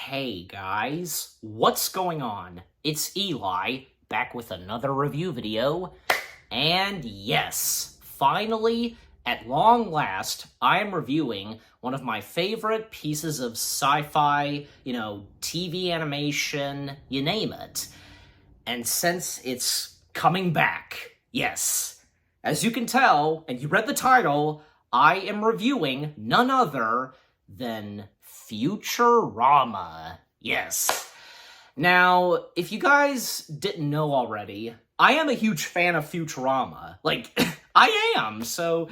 Hey guys, what's going on? It's Eli, back with another review video, and yes, finally, at long last, I am reviewing one of my favorite pieces of sci-fi, TV animation, you name it. And since it's coming back, yes, as you can tell, and you read the title, I am reviewing none other than Futurama. Yes. Now, if you guys didn't know already, I am a huge fan of Futurama. I am. So,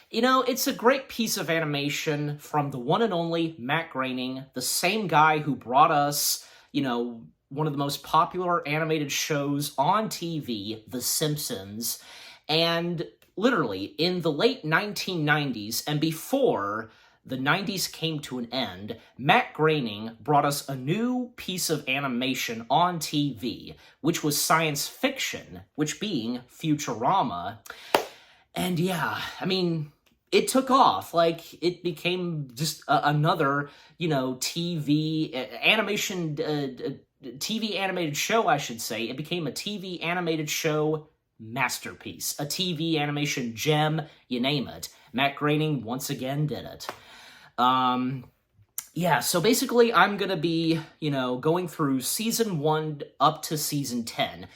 it's a great piece of animation from the one and only Matt Groening, the same guy who brought us, one of the most popular animated shows on TV, The Simpsons. And literally, in the late 1990s and before the 90s came to an end, Matt Groening brought us a new piece of animation on TV, which was science fiction, which being Futurama. And yeah, it took off. It became just another, TV animation, TV animated show, I should say. It became a TV animated show masterpiece, a TV animation gem, you name it. Matt Groening once again did it. So basically I'm gonna be, going through season 1 up to season 10.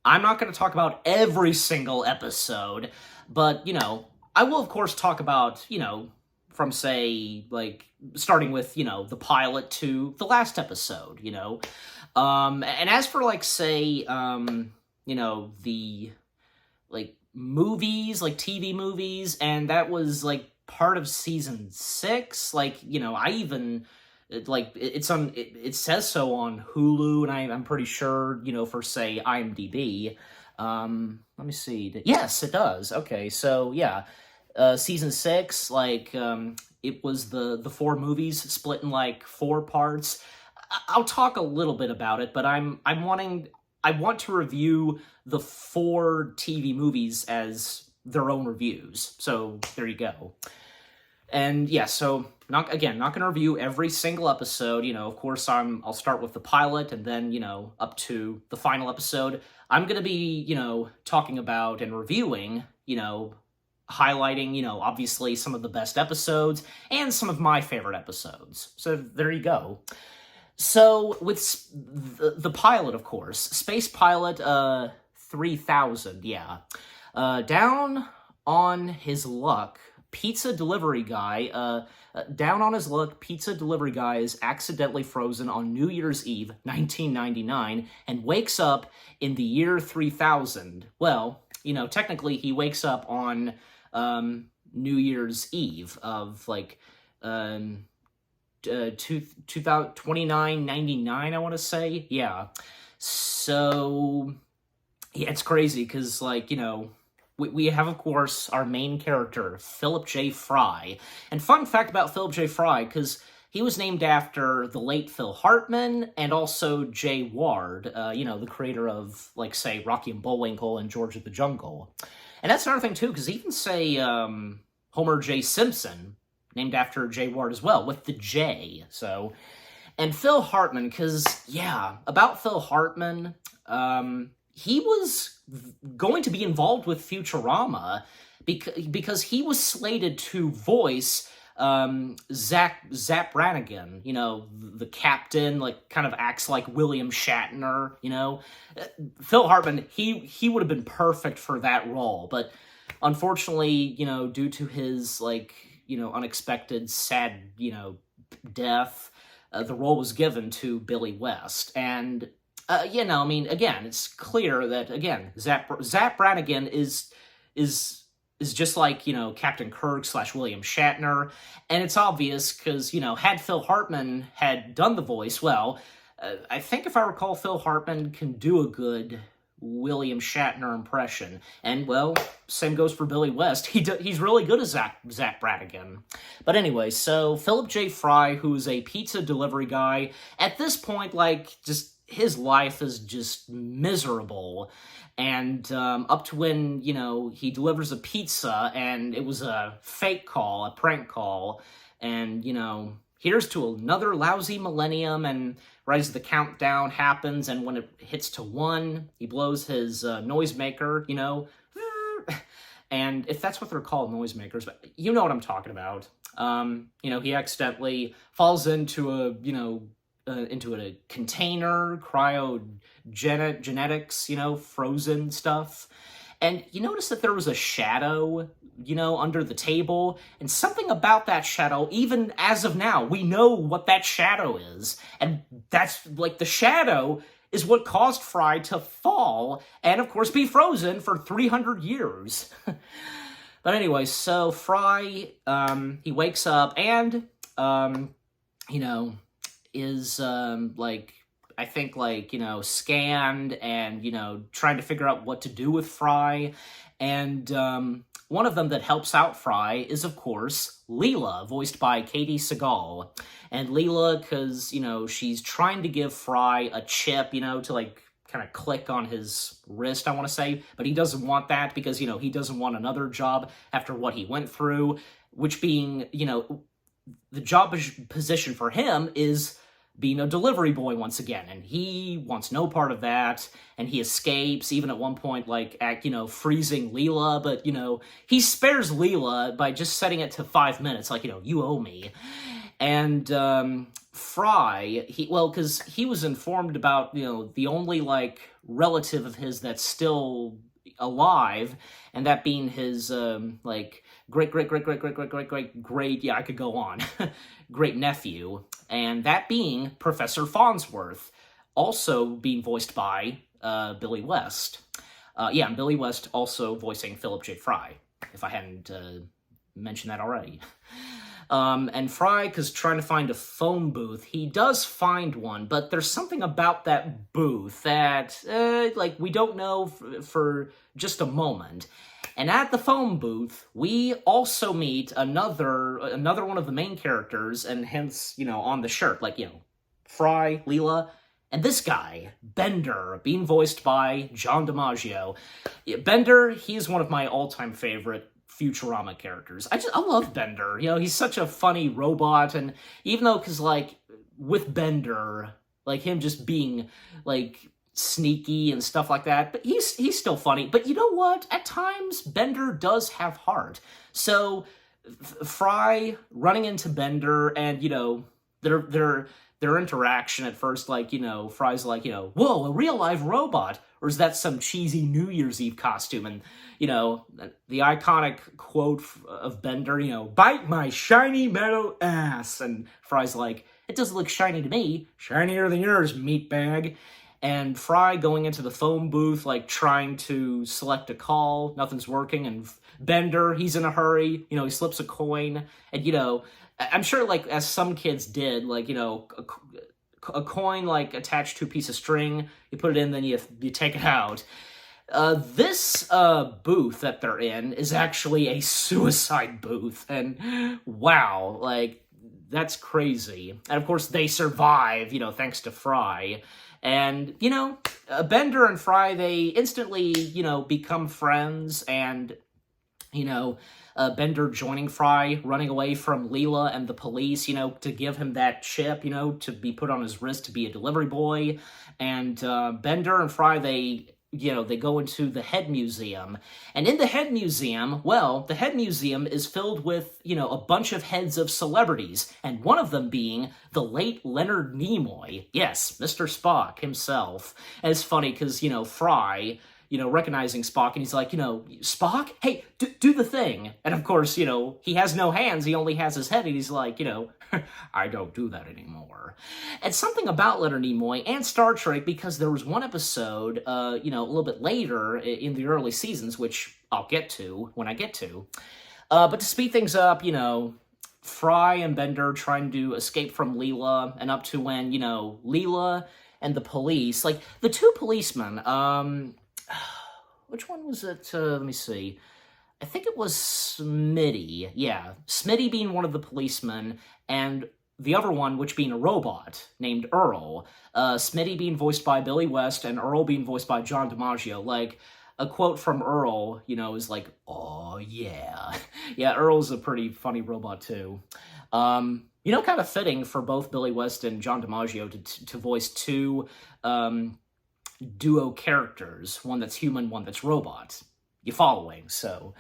I'm not gonna talk about every single episode, but, I will of course talk about, from say, starting with, the pilot to the last episode, and as for, the, movies, TV movies, and that was, part of season 6, I even, it says so on Hulu, and I'm pretty sure, for, say, IMDb. Let me see. Yes, it does. Okay, so, yeah, season 6, it was the 4 movies split in, 4 parts. I'll talk a little bit about it, but I want to review the 4 TV movies as their own reviews. So there you go. And yeah, so not going to review every single episode. Of course, I'll start with the pilot and then, up to the final episode. I'm going to be, talking about and reviewing, highlighting, obviously some of the best episodes and some of my favorite episodes. So there you go. So, with the pilot, of course, Space Pilot 3000, yeah. Down on his luck, pizza delivery guy is accidentally frozen on New Year's Eve, 1999, and wakes up in the year 3000. Well, technically he wakes up on New Year's Eve of, 2999, I want to say. Yeah. So, yeah, it's crazy because, we have, of course, our main character, Philip J. Fry. And fun fact about Philip J. Fry, because he was named after the late Phil Hartman and also Jay Ward, the creator of, say, Rocky and Bullwinkle and George of the Jungle. And that's another thing, too, because even, say, Homer J. Simpson, named after Jay Ward as well, with the J, so. And Phil Hartman, because, yeah, about Phil Hartman, he was going to be involved with Futurama because he was slated to voice Zap Brannigan, the captain, kind of acts like William Shatner, Phil Hartman, he would have been perfect for that role, but unfortunately, due to his, unexpected, sad, death, the role was given to Billy West. And, again, it's clear that, again, Zap Brannigan is just like, Captain Kirk / William Shatner. And it's obvious because, had Phil Hartman had done the voice, well, I think if I recall, Phil Hartman can do a good William Shatner impression. And, well, same goes for Billy West. He's really good as Zap Brannigan. But anyway, so Philip J. Fry, who's a pizza delivery guy, at this point, just his life is just miserable. And up to when, he delivers a pizza, and it was a fake call, a prank call, and, here's to another lousy millennium, and right as the countdown happens, and when it hits to 1, he blows his noisemaker, you know, and if that's what they're called, noisemakers, but you know what I'm talking about. You know, he accidentally falls into a, you know, into a container, genetics, you know, frozen stuff. And you notice that there was a shadow, you know, under the table, and something about that shadow, even as of now, we know what that shadow is. And that's, like, the shadow is what caused Fry to fall and, of course, be frozen for 300 years. But anyway, so Fry, he wakes up and, you know, is, like, I think, like, you know, scanned and, you know, trying to figure out what to do with Fry. And one of them that helps out Fry is, of course, Leela, voiced by Katie Seagal. And Leela, because, you know, she's trying to give Fry a chip, you know, to, like, kind of click on his wrist, I want to say. But he doesn't want that because, you know, he doesn't want another job after what he went through, which being, you know, the job position for him is being a delivery boy once again, and he wants no part of that, and he escapes, even at one point, like, you know, freezing Leela, but, you know, he spares Leela by just setting it to 5 minutes, like, you know, you owe me. And Fry, because he was informed about, you know, the only, like, relative of his that's still alive, and that being his, like, great, yeah, I could go on, great nephew, and that being Professor Farnsworth, also being voiced by Billy West. Yeah, and Billy West also voicing Philip J. Fry, if I hadn't mentioned that already. And Fry, because trying to find a phone booth, he does find one, but there's something about that booth that, like, we don't know for just a moment. And at the phone booth, we also meet another one of the main characters, and hence, you know, on the shirt, like, you know, Fry, Leela, and this guy, Bender, being voiced by John DiMaggio. Bender, he's one of my all-time favorite Futurama characters. I love Bender. You know, he's such a funny robot, and even though, because, like, with Bender, like, him just being, like, sneaky and stuff like that, but he's still funny. But you know what? At times, Bender does have heart. So, Fry running into Bender, and, you know, their interaction at first, like, you know, Fry's like, you know, whoa, a real-life robot, or is that some cheesy New Year's Eve costume? And, you know, the iconic quote of Bender, you know, bite my shiny metal ass, and Fry's like, it doesn't look shiny to me, shinier than yours, meatbag. And Fry going into the phone booth, like, trying to select a call, nothing's working, and Bender, he's in a hurry, you know, he slips a coin, and, you know, I'm sure, like, as some kids did, like, you know, a coin, like, attached to a piece of string, you put it in, then you take it out. This booth that they're in is actually a suicide booth, and wow, like, that's crazy. And, of course, they survive, you know, thanks to Fry. And, you know, Bender and Fry, they instantly, you know, become friends, and, you know, Bender joining Fry, running away from Leela and the police, you know, to give him that chip, you know, to be put on his wrist to be a delivery boy. And Bender and Fry, they, you know, they go into the Head Museum. And in the Head Museum, well, the Head Museum is filled with, you know, a bunch of heads of celebrities, and one of them being the late Leonard Nimoy. Yes, Mr. Spock himself. And it's funny because, you know, Fry, you know, recognizing Spock, and he's like, you know, Spock? Hey, do the thing. And of course, you know, he has no hands, he only has his head, and he's like, you know, I don't do that anymore. And something about Leonard Nimoy and Star Trek, because there was one episode, you know, a little bit later in the early seasons, which I'll get to when I get to. But to speed things up, you know, Fry and Bender trying to escape from Leela, and up to when, you know, Leela and the police, like, the two policemen, which one was it? Let me see. I think it was Smitty. Yeah, Smitty being one of the policemen, and the other one, which being a robot, named Earl. Smitty being voiced by Billy West, and Earl being voiced by John DiMaggio. Like, a quote from Earl, you know, is like, oh, yeah. Yeah, Earl's a pretty funny robot, too. Kind of fitting for both Billy West and John DiMaggio to voice two duo characters, one that's human, one that's robot. You following? So,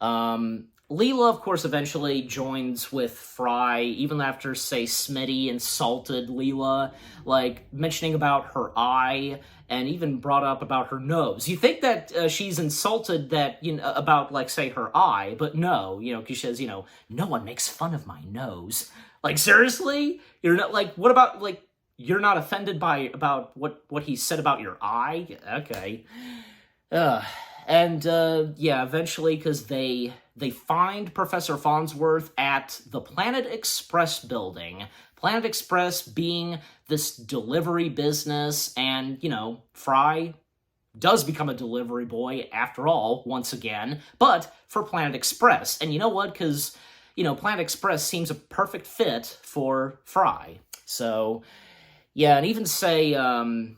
Leela, of course, eventually joins with Fry, even after, say, Smitty insulted Leela, like, mentioning about her eye, and even brought up about her nose. You think that she's insulted that, about, like, say, her eye, but no, because she says, no one makes fun of my nose. Like, seriously? You're not, like, what about, like, you're not offended about what he said about your eye? Okay. Eventually, because they find Professor Farnsworth at the Planet Express building. Planet Express being this delivery business, and, Fry does become a delivery boy after all, once again, but for Planet Express. And you know what? Because, Planet Express seems a perfect fit for Fry. So, yeah, and even say, in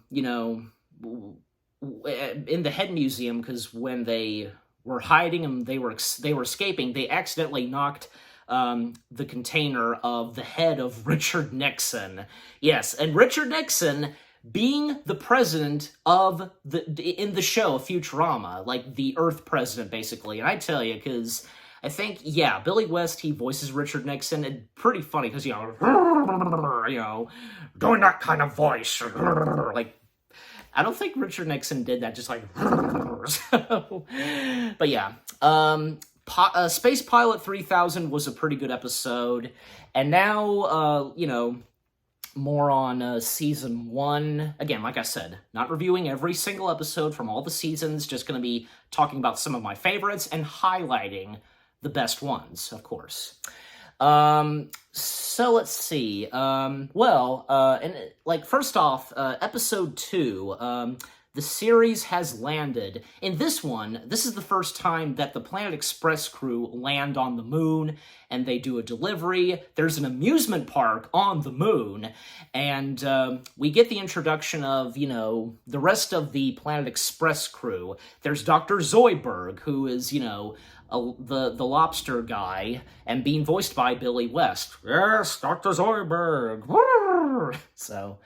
the head museum, because when they were hiding and they were escaping, they accidentally knocked the container of the head of Richard Nixon. Yes, and Richard Nixon being the president of in the show Futurama, like the Earth president, basically. And I tell you, because I think, Billy West, he voices Richard Nixon, and pretty funny, because, doing that kind of voice, like, I don't think Richard Nixon did that, just like, so, but yeah, Space Pilot 3000 was a pretty good episode, and now, more on season 1. Again, like I said, not reviewing every single episode from all the seasons, just going to be talking about some of my favorites and highlighting the best ones, of course. So let's see. First off, episode 2, the series has landed. In this one, this is the first time that the Planet Express crew land on the moon, and they do a delivery. There's an amusement park on the moon, and we get the introduction of, the rest of the Planet Express crew. There's Dr. Zoidberg, who is, the lobster guy, and being voiced by Billy West. Yes, Dr. Zoidberg. So,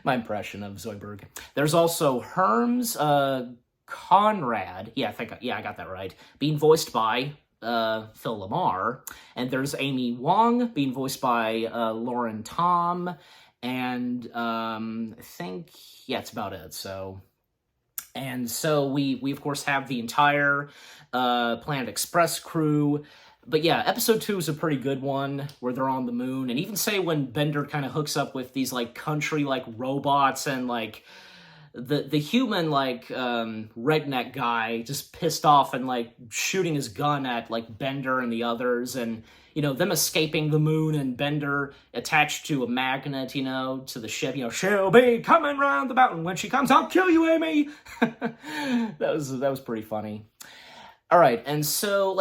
my impression of Zoidberg. There's also Hermes Conrad. I got that right. Being voiced by Phil Lamar. And there's Amy Wong, being voiced by Lauren Tom. And I think, it's about it. So we of course have the entire Planet Express crew. But yeah, episode 2 is a pretty good one, where they're on the moon. And even say when Bender kind of hooks up with these, like, country, like, robots, and, like, the human, like, redneck guy just pissed off and, like, shooting his gun at, like, Bender and the others, and, them escaping the moon, and Bender attached to a magnet, to the ship, she'll be coming round the mountain. When she comes, I'll kill you, Amy! That was pretty funny. All right, and so,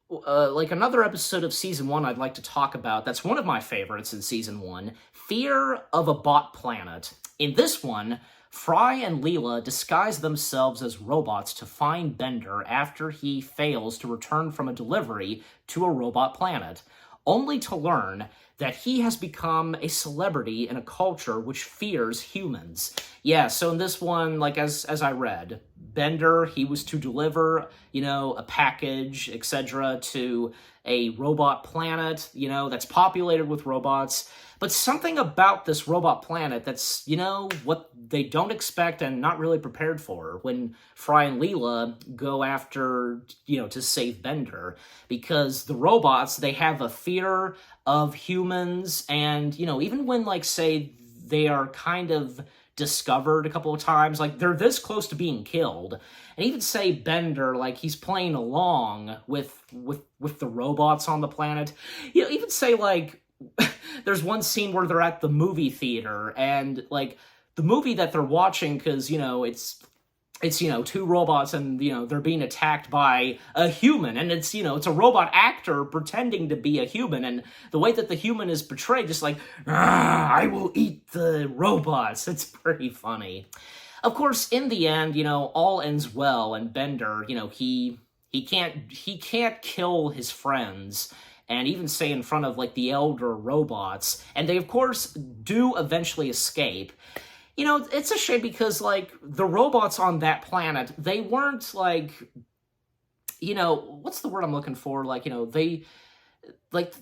another episode of Season 1 I'd like to talk about, that's one of my favorites in Season 1, Fear of a Bot Planet. In this one, Fry and Leela disguise themselves as robots to find Bender after he fails to return from a delivery to a robot planet, only to learn that he has become a celebrity in a culture which fears humans. Yeah, so in this one, as I read, Bender, he was to deliver, a package, etc., to a robot planet, that's populated with robots. But something about this robot planet that's, what they don't expect and not really prepared for when Fry and Leela go after, to save Bender. Because the robots, they have a fear of humans, and, even when, say, they are kind of discovered a couple of times, they're this close to being killed. And even say Bender, he's playing along with the robots on the planet. Even say, there's one scene where they're at the movie theater, and, the movie that they're watching, because, it's two robots, and, they're being attacked by a human, and it's a robot actor pretending to be a human, and the way that the human is portrayed, just I will eat the robots. It's pretty funny. Of course, in the end, all ends well, and Bender, he can't kill his friends, and even say in front of, like, the elder robots, and they, of course, do eventually escape. You know, it's a shame because, like, the robots on that planet, they weren't, like, you know, what's the word I'm looking for? Like, you know, they, like,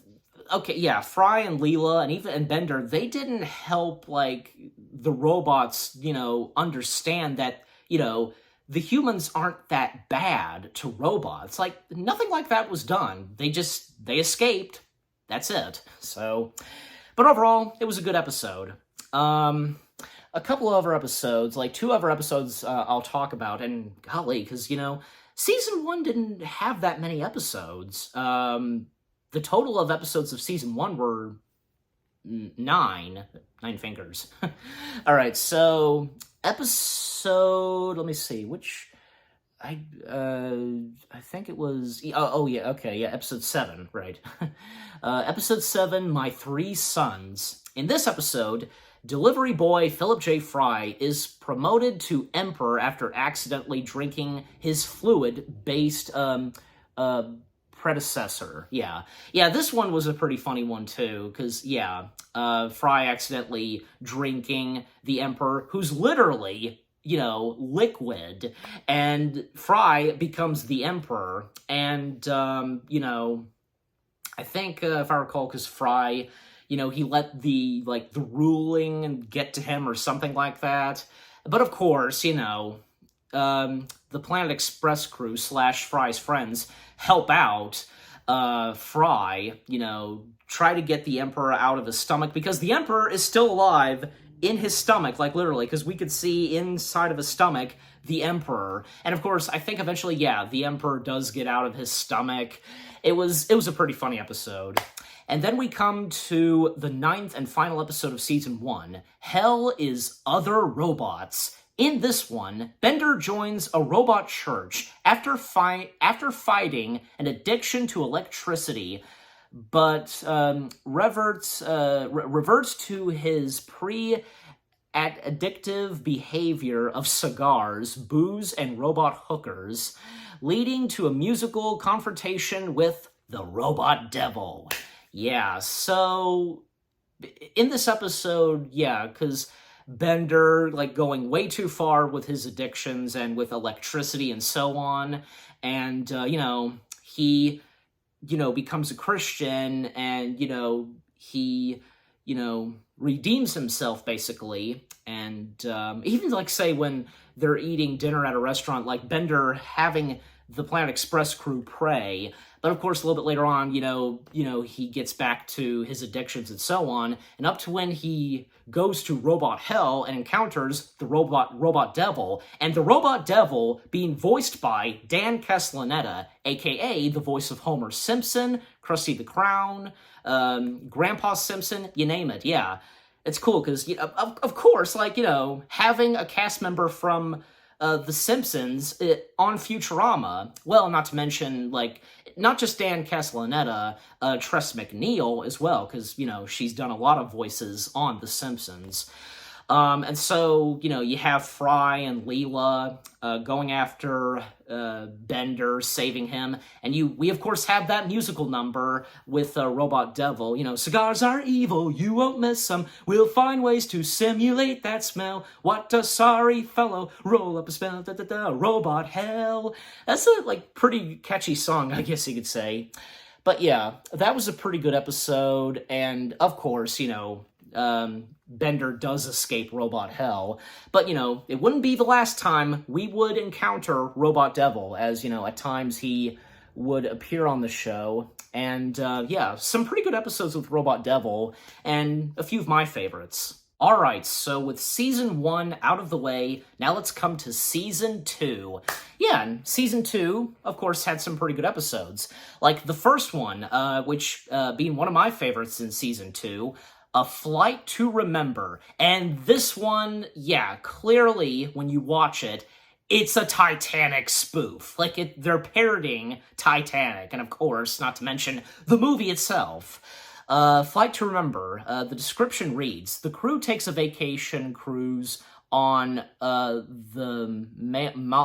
okay, yeah, Fry and Leela and Bender, they didn't help, like, the robots, you know, understand that, you know, the humans aren't that bad to robots. Like, nothing like that was done. They escaped. That's it. So, but overall, it was a good episode. A couple of other episodes, like 2 other episodes I'll talk about, and golly, because, you know, Season 1 didn't have that many episodes. The total of episodes of Season 1 were 9 fingers. All right, so episode, let me see, which, I think it was, yeah, okay, yeah, episode 7, right. Episode 7, My 3 Sons. In this episode, delivery boy Philip J. Fry is promoted to Emperor after accidentally drinking his fluid-based, predecessor. Yeah, this one was a pretty funny one, too, because, yeah, Fry accidentally drinking the Emperor, who's literally, you know, liquid, and Fry becomes the Emperor, and, you know, I think, if I recall, because Fry, you know, he let the ruling get to him or something like that. But of course, you know, the Planet Express crew / Fry's friends help out Fry, you know, try to get the Emperor out of his stomach, because the Emperor is still alive in his stomach, like literally, because we could see inside of his stomach the Emperor. And of course, I think eventually, yeah, the Emperor does get out of his stomach. It was a pretty funny episode. And then we come to the 9th and final episode of Season 1, Hell is Other Robots. In this one, Bender joins a robot church after fighting an addiction to electricity, but reverts to his addictive behavior of cigars, booze, and robot hookers, leading to a musical confrontation with the Robot Devil. Yeah, so in this episode, yeah, because Bender, like, going way too far with his addictions and with electricity and so on, and, you know, he, you know, becomes a Christian, and, you know, he, you know, redeems himself, basically, and even, like, say, when they're eating dinner at a restaurant, like, Bender having the Planet Express crew pray, but of course, a little bit later on, you know, he gets back to his addictions and so on, and up to when he goes to Robot Hell and encounters the Robot Devil, and the Robot Devil being voiced by Dan Castellaneta, aka the voice of Homer Simpson, Krusty the Clown, Grandpa Simpson, you name it, yeah. It's cool, because, of course, like, you know, having a cast member from The Simpsons on Futurama, well, not to mention, like, not just Dan Castellaneta, Tress MacNeille as well, because, you know, she's done a lot of voices on The Simpsons. And so, you know, you have Fry and Leela going after Bender, saving him, and we of course have that musical number with Robot Devil, you know, cigars are evil, you won't miss them, we'll find ways to simulate that smell, what a sorry fellow, roll up a spell, da-da-da, Robot Hell. That's a, like, pretty catchy song, I guess you could say. But yeah, that was a pretty good episode, and of course, you know, Bender does escape Robot Hell, but, you know, it wouldn't be the last time we would encounter Robot Devil, as, you know, at times he would appear on the show, and, yeah, some pretty good episodes with Robot Devil, and a few of my favorites. Alright, so with Season 1 out of the way, now let's come to Season 2. Yeah, and Season 2, of course, had some pretty good episodes. Like the first one, which being one of my favorites in Season 2, A Flight to Remember. And this one, yeah, clearly, when you watch it, it's a Titanic spoof. Like, they're parodying Titanic, and of course, not to mention the movie itself. Flight to Remember, the description reads, the crew takes a vacation cruise on the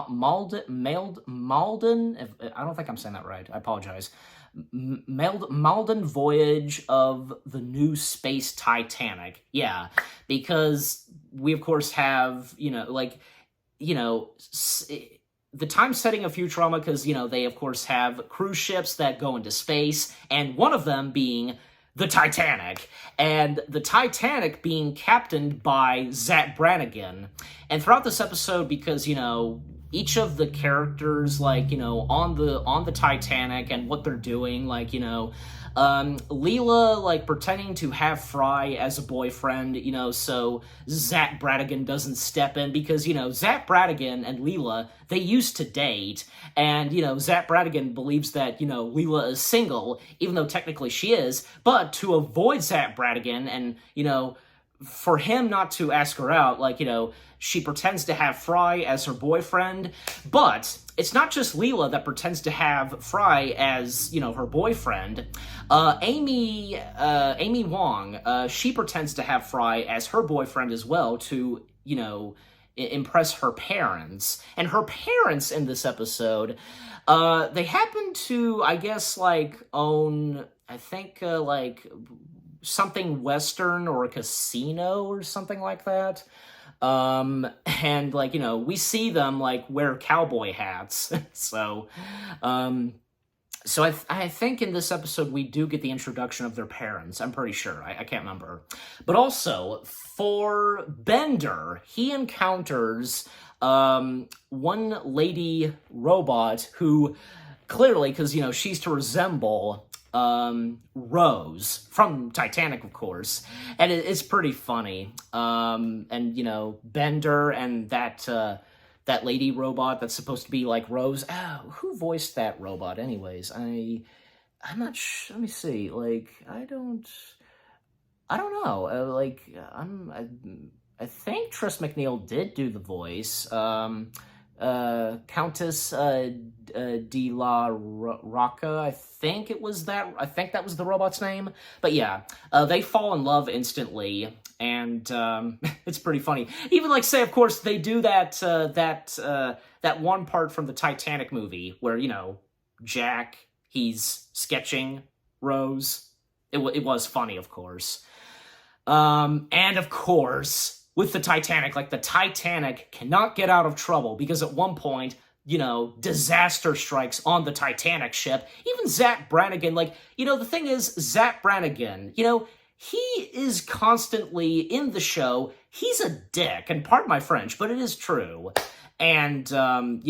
Malden, I don't think I'm saying that right, I apologize. Malden Voyage of the New Space Titanic. Yeah, because we, of course, have, the time setting of Futurama, because, they, of course, have cruise ships that go into space, and one of them being the Titanic, and the Titanic being captained by Zach Brannigan. And throughout this episode, because, each of the characters, on the Titanic and what they're doing, Leela, pretending to have Fry as a boyfriend, so Zach Brannigan doesn't step in, because, Zach Brannigan and Leela, they used to date, and, Zach Brannigan believes that, Leela is single, even though technically she is, but to avoid Zach Brannigan and, for him not to ask her out, she pretends to have Fry as her boyfriend, but it's not just Leela that pretends to have Fry as, her boyfriend. Amy Wong, she pretends to have Fry as her boyfriend as well to, impress her parents. And her parents in this episode, they happen to, I guess, own, I think, something Western or a casino or something like that. And, we see them, wear cowboy hats. So I think in this episode we do get the introduction of their parents. I'm pretty sure. I can't remember. But also, for Bender, he encounters, one lady robot who clearly, because, she's to resemble Rose from Titanic, of course, and it's pretty funny. And Bender and that lady robot that's supposed to be like Rose. Oh, who voiced that robot, anyways? I'm not sure. Let me see. I don't know. I think Tris McNeil did do the voice. Countess de la Rocca, I think that was the robot's name. But yeah, they fall in love instantly, and it's pretty funny. Even say, of course, they do that one part from the Titanic movie where, Jack, he's sketching Rose. It was funny, of course. And of course, with the Titanic, the Titanic cannot get out of trouble, because at one point, disaster strikes on the Titanic ship. Even Zach Brannigan, the thing is, Zach Brannigan, he is constantly in the show, he's a dick, and pardon my French, but it is true. And, I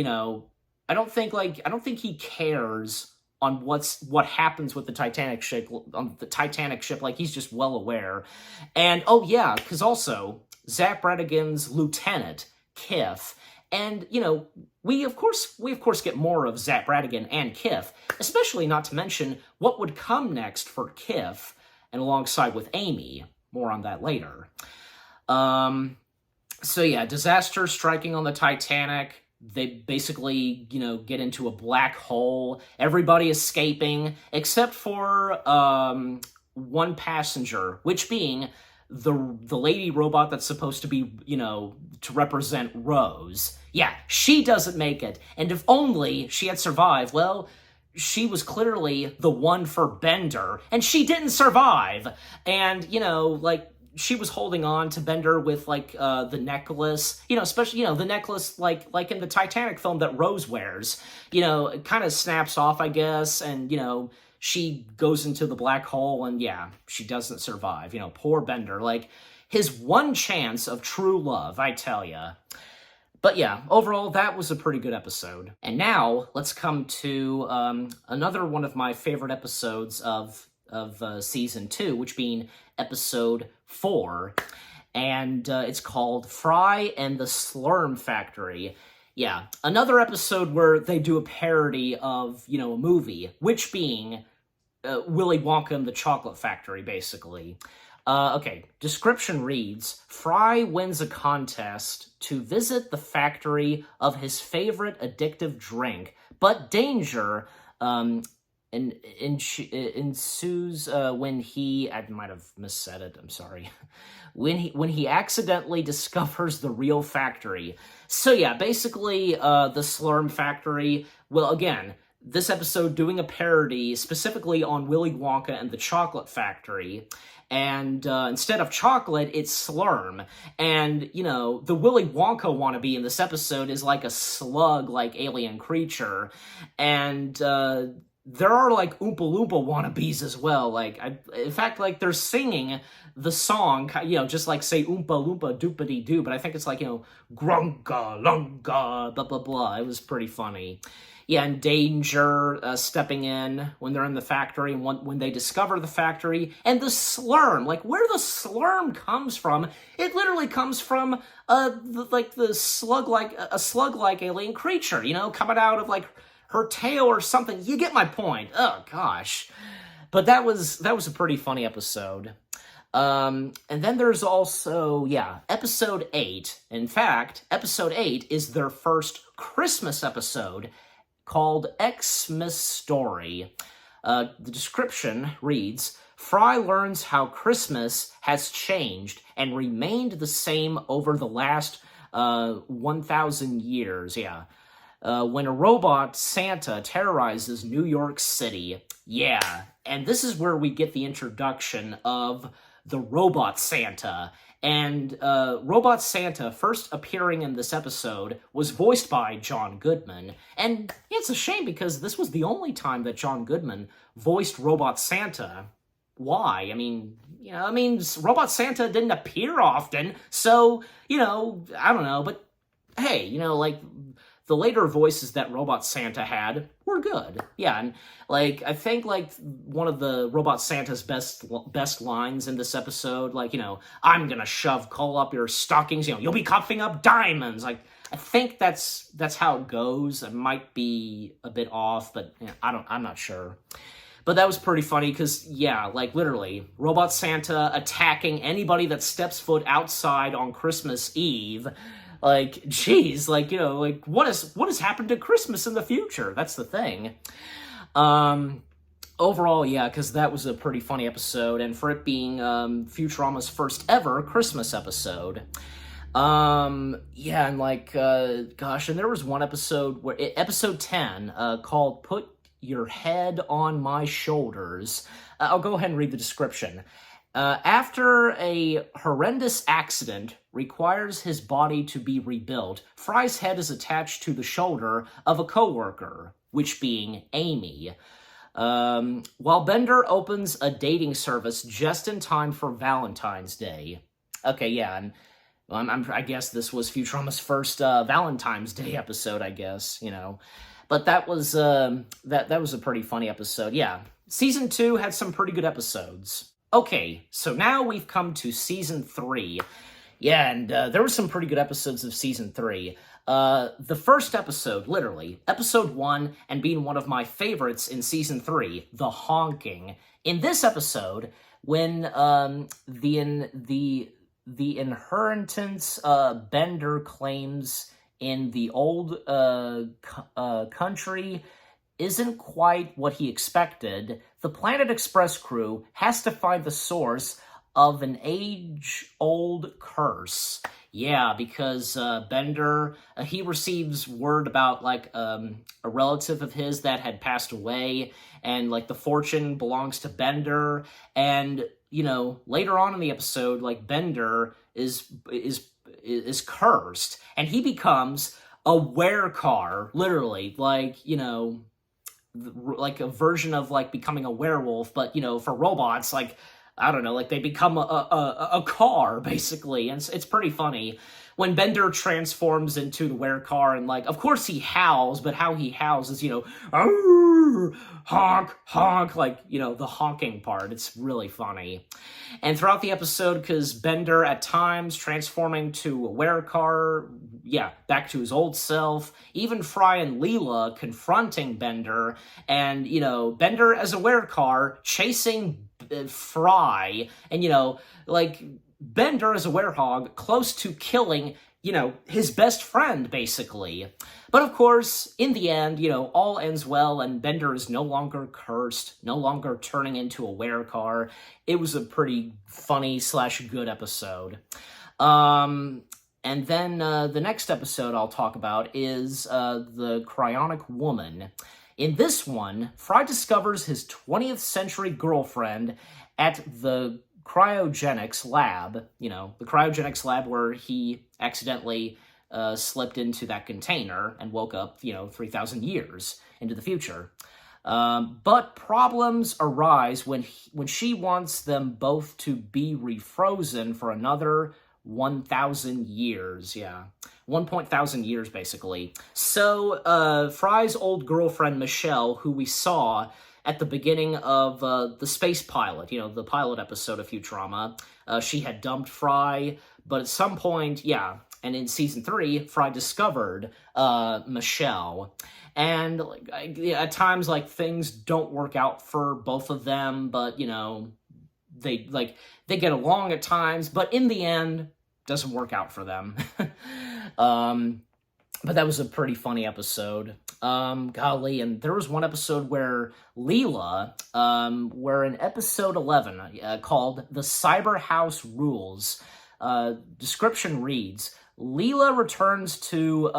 don't think he cares on what happens with the Titanic ship, he's just well aware. And, oh yeah, because also, Zach Brannigan's lieutenant, Kiff, and, we of course get more of Zach Brannigan and Kiff, especially not to mention what would come next for Kiff, and alongside with Amy. More on that later. So yeah, disaster striking on the Titanic. They basically, get into a black hole. Everybody escaping, except for one passenger, which being the lady robot that's supposed to be, to represent Rose. Yeah, she doesn't make it. And if only she had survived, well, she was clearly the one for Bender, and she didn't survive. And, she was holding on to Bender with, the necklace, especially, the necklace, like in the Titanic film that Rose wears, it kind of snaps off, I guess, and, she goes into the black hole, and yeah, she doesn't survive. Poor Bender, his one chance of true love, I tell ya. But yeah, overall, that was a pretty good episode. And now, let's come to another one of my favorite episodes of Season 2, which being Episode 4. And it's called Fry and the Slurm Factory. Yeah, another episode where they do a parody of, a movie, which being Willy Wonka and the Chocolate Factory, basically. Okay, description reads, Fry wins a contest to visit the factory of his favorite addictive drink, but danger ensues when he, I might have missaid it, I'm sorry, when he accidentally discovers the real factory. So yeah, basically, the Slurm Factory, well, again, this episode doing a parody specifically on Willy Wonka and the Chocolate Factory. And instead of chocolate, it's slurm. And, you know, the Willy Wonka wannabe in this episode is like a slug-like alien creature. And there are, like, Oompa Loompa wannabes as well. Like, in fact, like, they're singing the song, you know, just like, say, Oompa Loompa doopity-doo, but I think it's like, you know, grunga, lunga, blah, blah, blah. It was pretty funny. Yeah, and Danger stepping in when they're in the factory, and when they discover the factory, and the slurm, like, where the slurm comes from, it literally comes from, the slug-like alien creature, you know, coming out of, like, her tail or something. You get my point. Oh, gosh. But that was a pretty funny episode. And then there's also, episode 8. In fact, episode 8 is their first Christmas episode, called Xmas Story. The description reads, Fry learns how Christmas has changed and remained the same over the last 1,000 years. When a robot Santa terrorizes New York City. Yeah, and this is where we get the introduction of the Robot Santa. And Robot Santa, first appearing in this episode, was voiced by John Goodman. And it's a shame because this was the only time that John Goodman voiced Robot Santa. Why? I mean, Robot Santa didn't appear often, so, I don't know, but hey, like, the later voices that Robot Santa had were good. Yeah, and, like, I think, like, one of the Robot Santa's best lines in this episode, like, I'm gonna shove coal up your stockings, you'll be coughing up diamonds. Like, I think that's how it goes. It might be a bit off, but I'm not sure. But that was pretty funny because, like, literally, Robot Santa attacking anybody that steps foot outside on Christmas Eve. Like, geez, like, like, what has happened to Christmas in the future? That's the thing. Overall, because that was a pretty funny episode, and for it being Futurama's first ever Christmas episode. And like, gosh, and there was one episode episode 10, called Put Your Head on My Shoulders. I'll go ahead and read the description. After a horrendous accident requires his body to be rebuilt, Fry's head is attached to the shoulder of a coworker, which being Amy. While Bender opens a dating service just in time for Valentine's Day. Okay, and I guess this was Futurama's first Valentine's Day episode, I guess, But that was that was a pretty funny episode. Yeah, Season 2 had some pretty good episodes. Okay, so now we've come to Season 3. Yeah, and there were some pretty good episodes of Season 3. The first episode, literally, Episode 1, and being one of my favorites in Season 3, The Honking. In this episode, when the inheritance Bender claims in the old country isn't quite what he expected, the Planet Express crew has to find the source of an age-old curse. Yeah, because Bender, he receives word about, like, a relative of his that had passed away, and, like, the fortune belongs to Bender, and, later on in the episode, like, Bender is cursed, and he becomes a werecar, literally, like, like a version of, like, becoming a werewolf, but, for robots, like, I don't know, like, they become a car, basically, and it's pretty funny. When Bender transforms into the werecar, and, like, of course he howls, but how he howls is, honk, honk, like, the honking part. It's really funny. And throughout the episode, because Bender, at times, transforming to a werecar, back to his old self, even Fry and Leela confronting Bender, and, Bender as a werecar chasing Fry, and, like, Bender as a werehog close to killing, his best friend, basically. But of course, in the end, all ends well, and Bender is no longer cursed, no longer turning into a werecar. It was a pretty funny / good episode. And then the next episode I'll talk about is The Cryonic Woman. In this one, Fry discovers his 20th century girlfriend at the cryogenics lab, the cryogenics lab where he accidentally slipped into that container and woke up, 3,000 years into the future. But problems arise when she wants them both to be refrozen for another 1,000 years. Yeah, 1,000 years, basically. So, Fry's old girlfriend, Michelle, who we saw at the beginning of the space pilot, the pilot episode of Futurama, she had dumped Fry, but at some point, and in season 3, Fry discovered Michelle. And at times, things don't work out for both of them, but, they get along at times, but in the end, doesn't work out for them. But that was a pretty funny episode. Golly, and there was one episode where Leela, where in episode 11, called The Cyber House Rules, description reads, Leela returns to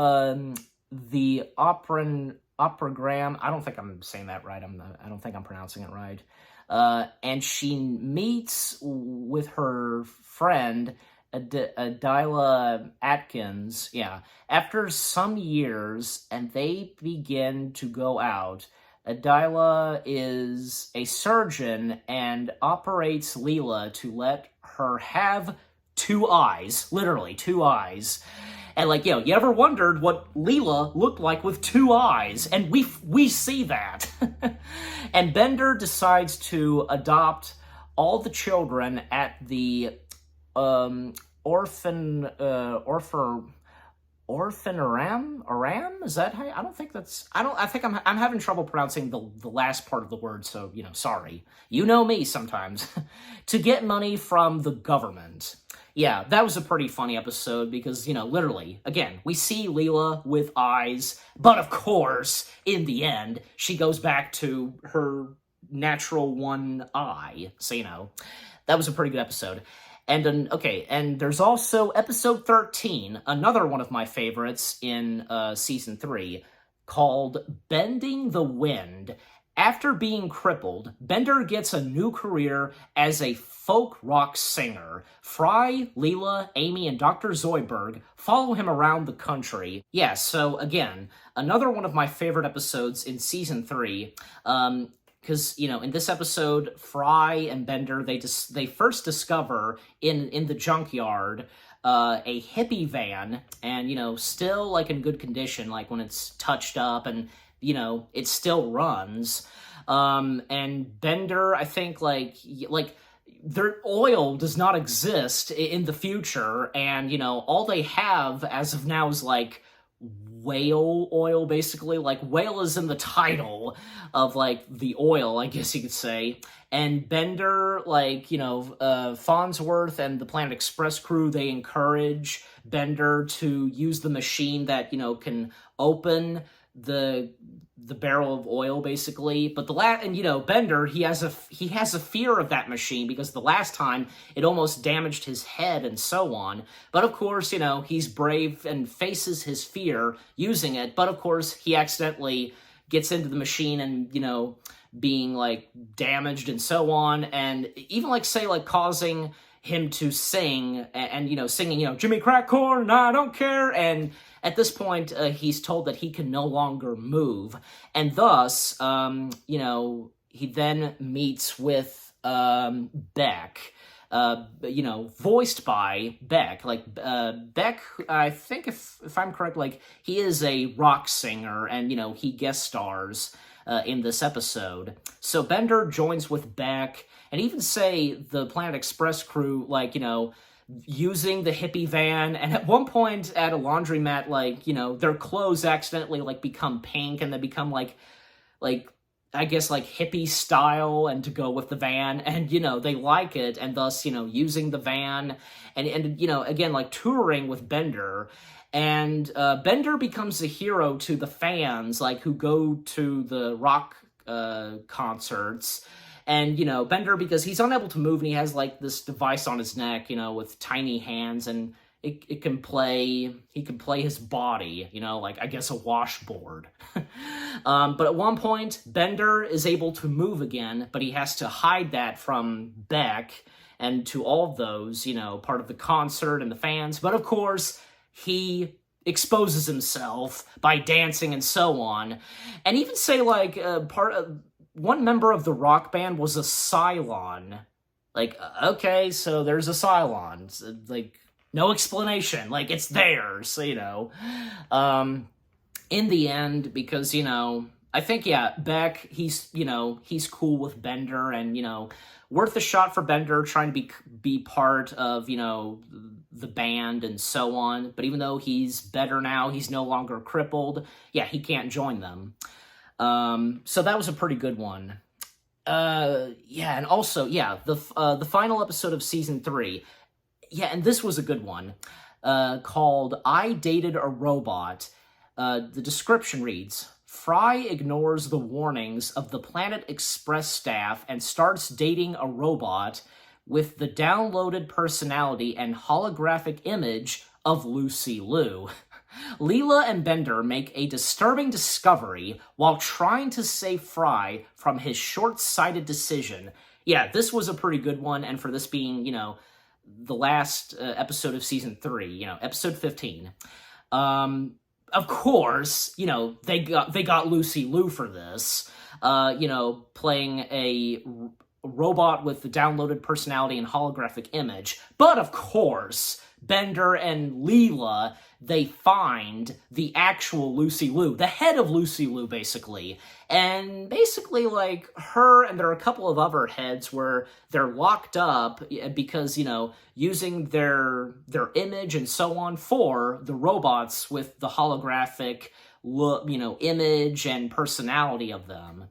the operagram. I don't think I'm saying that right. I don't think I'm pronouncing it right. And she meets with her friend, Adila Atkins, after some years, and they begin to go out. Adila is a surgeon and operates Leela to let her have 2 eyes, literally 2 eyes. And you ever wondered what Leela looked like with 2 eyes? And we see that. And Bender decides to adopt all the children at the orphanaram? Is that how? I think I'm having trouble pronouncing the last part of the word, so, sorry. You know me sometimes. To get money from the government. Yeah, that was a pretty funny episode because, literally, again, we see Leela with eyes, but of course, in the end, she goes back to her natural one eye. So, that was a pretty good episode. And and there's also episode 13, another one of my favorites in season 3, called Bending the Wind. After being crippled, Bender gets a new career as a folk rock singer. Fry, Leela, Amy, and Dr. Zoidberg follow him around the country. Yeah, so again, another one of my favorite episodes in season 3. Because, in this episode, Fry and Bender, they first discover in the junkyard a hippie van, and, still, in good condition, when it's touched up and, it still runs. And Bender, I think, their oil does not exist in the future, and, all they have as of now is, whale oil, basically. Whale is in the title of, the oil, I guess you could say. And Bender, Farnsworth and the Planet Express crew, they encourage Bender to use the machine that, can open the barrel of oil, basically. But Bender, he has a fear of that machine because the last time it almost damaged his head and so on. But of course, he's brave and faces his fear using it. But of course, he accidentally gets into the machine and, being damaged and so on. And even causing him to sing and, singing, Jimmy Crack Corn, I don't care. And at this point, he's told that he can no longer move. And thus, he then meets with Beck, voiced by Beck. Beck, I think if I'm correct, he is a rock singer and, he guest stars in this episode. So Bender joins with Beck, and even the Planet Express crew, using the hippie van, and at one point at a laundromat, their clothes accidentally, become pink, and they become, I guess, hippie style, and to go with the van, and, they like it, and thus, using the van, and again, touring with Bender, and Bender becomes a hero to the fans, who go to the rock concerts. And, Bender, because he's unable to move and he has, this device on his neck, with tiny hands, and, it can play, he can play his body, you know, like, I guess a washboard. But at one point, Bender is able to move again, but he has to hide that from Beck and to all of those, you know, part of the concert and the fans. But of course, he exposes himself by dancing and so on. And even say, like, one member of the rock band was a Cylon. Like, okay, so there's a Cylon. Like, no explanation. Like, it's there, so, you know. In the end, because, you know, I think, yeah, Beck, he's, you know, he's cool with Bender, and, you know, worth a shot for Bender trying to be part of, you know, the band and so on. But even though he's better now, he's no longer crippled, yeah, he can't join them. So that was a pretty good one. Yeah, and also, yeah, the final episode of season 3, yeah, and this was a good one, called I Dated a Robot. The description reads, Fry ignores the warnings of the Planet Express staff and starts dating a robot with the downloaded personality and holographic image of Lucy Liu. Leela and Bender make a disturbing discovery while trying to save Fry from his short-sighted decision. Yeah, this was a pretty good one, and for this being, you know, the last episode of season 3, you know, episode 15. Of course, you know, they got Lucy Liu for this, you know, playing a robot with the downloaded personality and holographic image. But of course, Bender and Leela, they find the actual Lucy Liu, the head of Lucy Liu, basically. And basically, like, her and there are a couple of other heads where they're locked up because, you know, using their image and so on for the robots with the holographic look, you know, image and personality of them.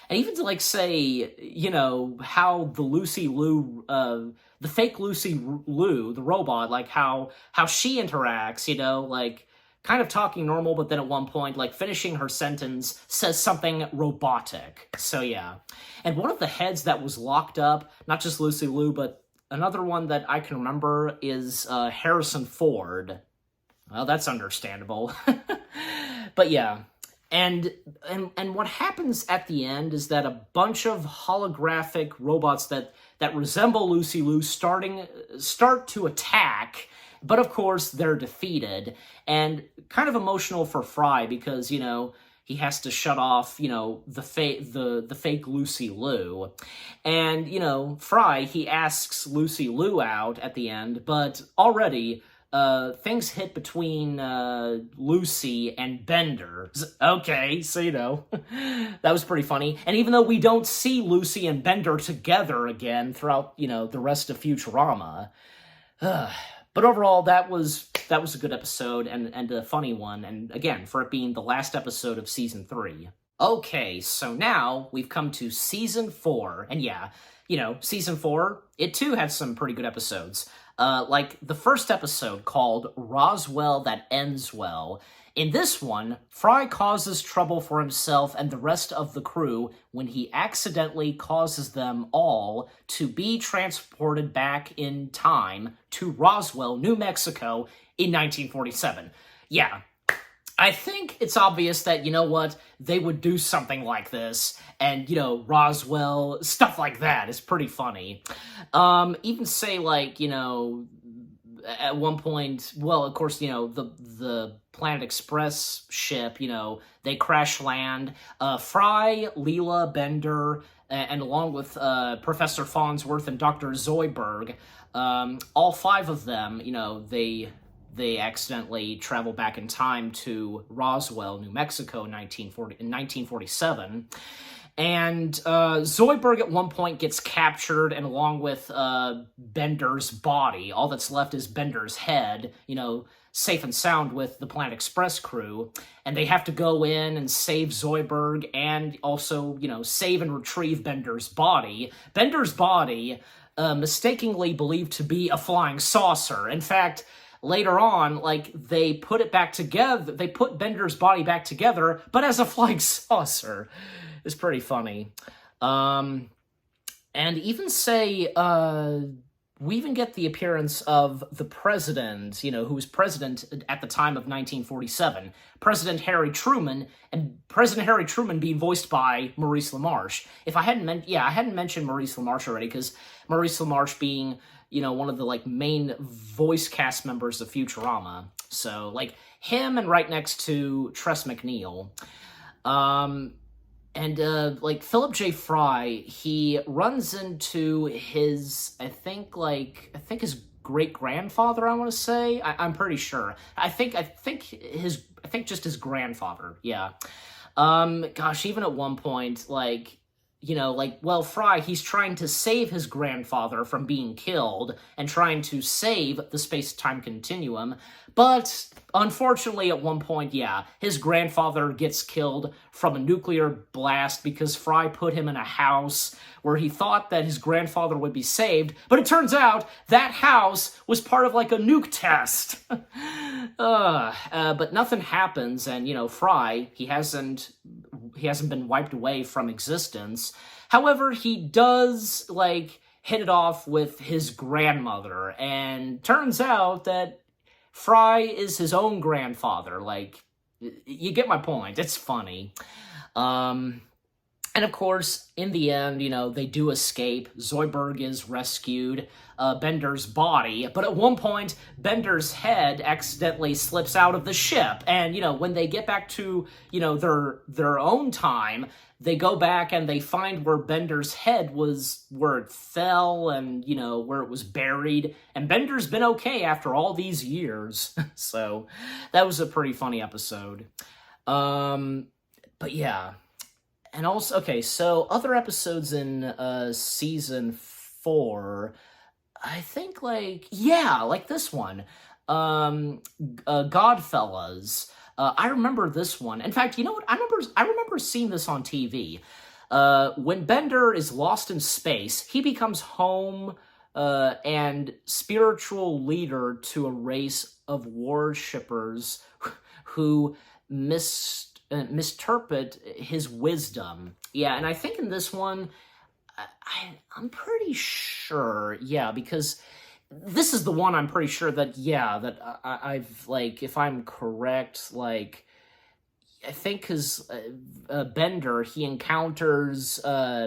And even to, like, say, you know, how the Lucy Liu, the fake Lucy Liu, the robot, like, how she interacts, you know, like, kind of talking normal, but then at one point, like, finishing her sentence, says something robotic. So, yeah. And one of the heads that was locked up, not just Lucy Liu, but another one that I can remember is Harrison Ford. Well, that's understandable. But, yeah. And what happens at the end is that a bunch of holographic robots that resemble Lucy Liu start to attack, but of course they're defeated, and kind of emotional for Fry because, you know, he has to shut off, you know, the fake Lucy Liu. And, you know, Fry, he asks Lucy Liu out at the end, but already things hit between Lucy and Bender. Okay, so, you know, that was pretty funny. And even though we don't see Lucy and Bender together again throughout, you know, the rest of Futurama, but overall, that was a good episode and a funny one. And again, for it being the last episode of season 3. Okay, so now we've come to season 4, and yeah, you know, season 4, it too had some pretty good episodes. Like the first episode called Roswell That Ends Well. In this one, Fry causes trouble for himself and the rest of the crew when he accidentally causes them all to be transported back in time to Roswell, New Mexico in 1947. Yeah, I think it's obvious that, you know what, they would do something like this, and, you know, Roswell, stuff like that is pretty funny. Even say, like, you know, at one point, well, of course, you know, the Planet Express ship, you know, they crash land. Fry, Leela, Bender, and along with Professor Farnsworth and Dr. Zoidberg, all 5 of them, you know, they accidentally travel back in time to Roswell, New Mexico in 1947. And Zoidberg at one point gets captured, and along with Bender's body, all that's left is Bender's head, you know, safe and sound with the Planet Express crew. And they have to go in and save Zoidberg and also, you know, save and retrieve Bender's body. Bender's body, mistakenly believed to be a flying saucer. In fact, later on, like, they put it back together, they put Bender's body back together, but as a flying saucer. It's pretty funny. And even say, we even get the appearance of the president, who was president at the time of 1947, President Harry Truman, and President Harry Truman being voiced by Maurice LaMarche. If I hadn't I hadn't mentioned Maurice LaMarche already, because Maurice LaMarche being, one of the, main voice cast members of Futurama. So, him and right next to Tress MacNeille. And, Philip J. Fry, he runs into his, I think his great-grandfather, I want to say? I'm pretty sure. I think just his grandfather, yeah. Gosh, even at one point, Fry, he's trying to save his grandfather from being killed and trying to save the space-time continuum, but unfortunately at one point, his grandfather gets killed from a nuclear blast because Fry put him in a house where he thought that his grandfather would be saved, but it turns out that house was part of, a nuke test. But nothing happens, and, Fry, he hasn't been wiped away from existence. However, he does, hit it off with his grandmother, and turns out that Fry is his own grandfather. You get my point. It's funny. And of course, in the end, they do escape. Zoidberg is rescued. Bender's body, but at one point, Bender's head accidentally slips out of the ship, and, when they get back to, their own time, they go back and they find where Bender's head was, where it fell, and, where it was buried, and Bender's been okay after all these years, so that was a pretty funny episode. But yeah, and also, okay, so other episodes in, season 4, I think, this one, Godfellas. I remember this one. In fact, you know what? I remember seeing this on TV. When Bender is lost in space, he becomes home and spiritual leader to a race of worshippers who misinterpret his wisdom. Yeah, and I think in this one, I'm pretty sure, because this is the one I'm pretty sure that, I've, if I'm correct, I think because Bender, he encounters,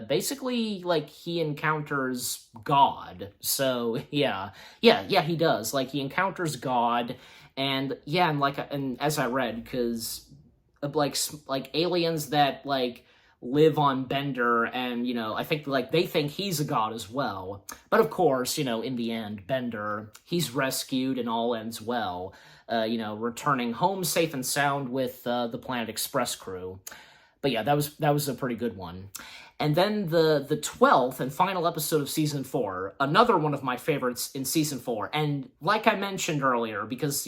basically, he encounters God. So, yeah, he does. He encounters God, and, and as I read, because, aliens that, live on Bender, and, I think, they think he's a god as well. But, of course, in the end, Bender, he's rescued and all ends well, returning home safe and sound with the Planet Express crew. But, yeah, that was a pretty good one. And then the 12th and final episode of Season 4, another one of my favorites in Season 4, and like I mentioned earlier, because,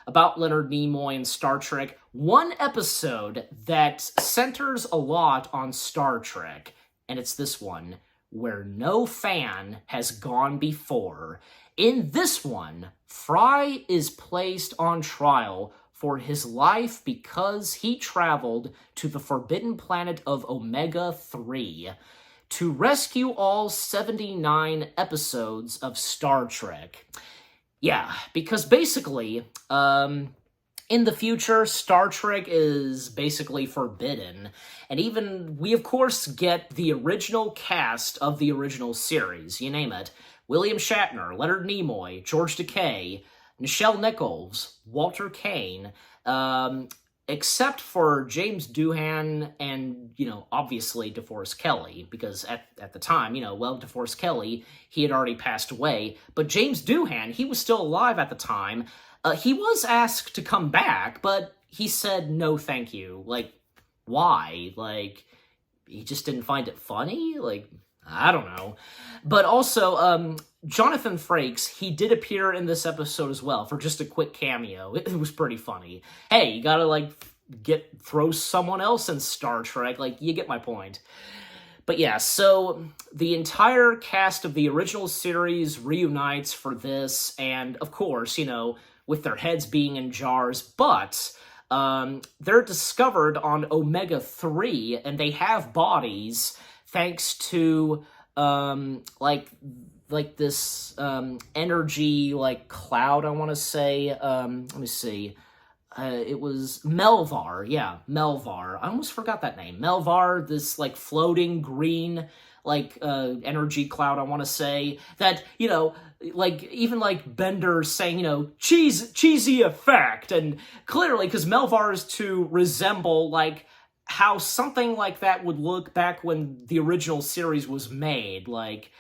about Leonard Nimoy and Star Trek, one episode that centers a lot on Star Trek, and it's this one, Where No Fan Has Gone Before. In this one, Fry is placed on trial for his life because he traveled to the forbidden planet of Omega-3 to rescue all 79 episodes of Star Trek. Yeah, because basically, in the future, Star Trek is basically forbidden, and even, we of course get the original cast of the original series, you name it, William Shatner, Leonard Nimoy, George Takei, Nichelle Nichols, Walter Caine, except for James Doohan and, obviously DeForest Kelley, because at the time, DeForest Kelley, he had already passed away, but James Doohan, he was still alive at the time. He was asked to come back, but he said no thank you. Why? He just didn't find it funny? I don't know. But also, Jonathan Frakes, he did appear in this episode as well for just a quick cameo. It was pretty funny. Hey, you gotta, throw someone else in Star Trek. You get my point. But yeah, so the entire cast of the original series reunites for this, and of course, with their heads being in jars, but they're discovered on Omega-3, and they have bodies thanks to, like this energy like cloud, I want to say. Let me see. It was Melvar. Yeah, Melvar. I almost forgot that name. Melvar, this like floating green like energy cloud, I want to say, that, you know, like even like Bender saying, you know, cheesy effect, and clearly because Melvar is to resemble like how something like that would look back when the original series was made. Like,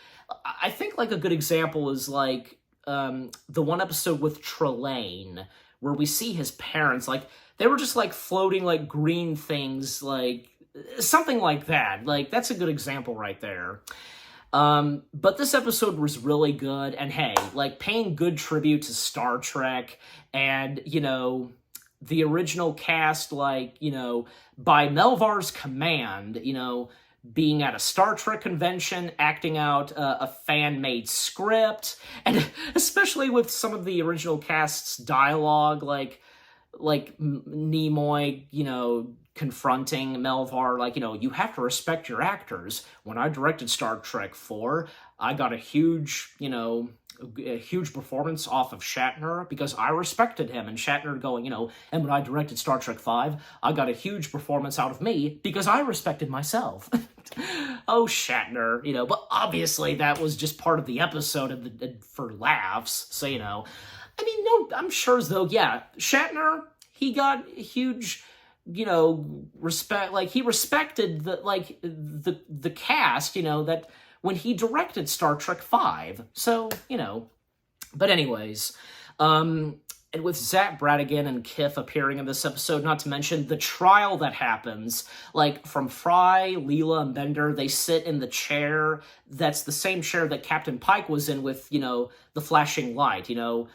I think like a good example is like the one episode with Trelane, where we see his parents, like, they were just like floating like green things, like something like that. Like, that's a good example right there. But this episode was really good, and hey, like, paying good tribute to Star Trek and, you know, the original cast, like, you know, by Melvar's command, you know, being at a Star Trek convention, acting out a fan-made script, and especially with some of the original cast's dialogue, like Nimoy, you know, confronting Melvar, like, you know, you have to respect your actors. When I directed Star Trek 4, I got a huge, you know, a huge performance off of Shatner because I respected him, and Shatner going, you know, and when I directed Star Trek 5, I got a huge performance out of me because I respected myself. Oh, Shatner, you know, but obviously that was just part of the episode and for laughs, so, you know, I mean, no, I'm sure as though, yeah, Shatner, he got huge, you know, respect, like, he respected the cast, you know, that when he directed Star Trek 5. So, you know, but anyways, and with Zach Bradigan and Kif appearing in this episode, not to mention the trial that happens, like, from Fry, Leela, and Bender, they sit in the chair that's the same chair that Captain Pike was in with, you know, the flashing light, you know.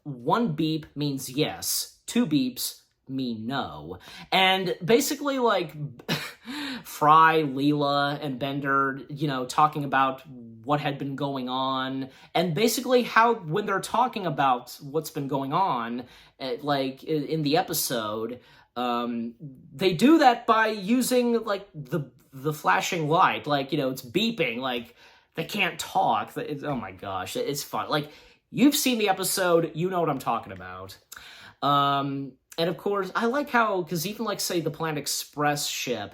One beep means yes, two beeps mean no. And basically, like, Fry, Leela, and Bender, you know, talking about what had been going on, and basically how, when they're talking about what's been going on, like, in the episode, they do that by using, like, the flashing light, like, you know, it's beeping, like, they can't talk. Oh my gosh, it's fun. Like, you've seen the episode, you know what I'm talking about. And of course, I like how, because even like, say, the Planet Express ship,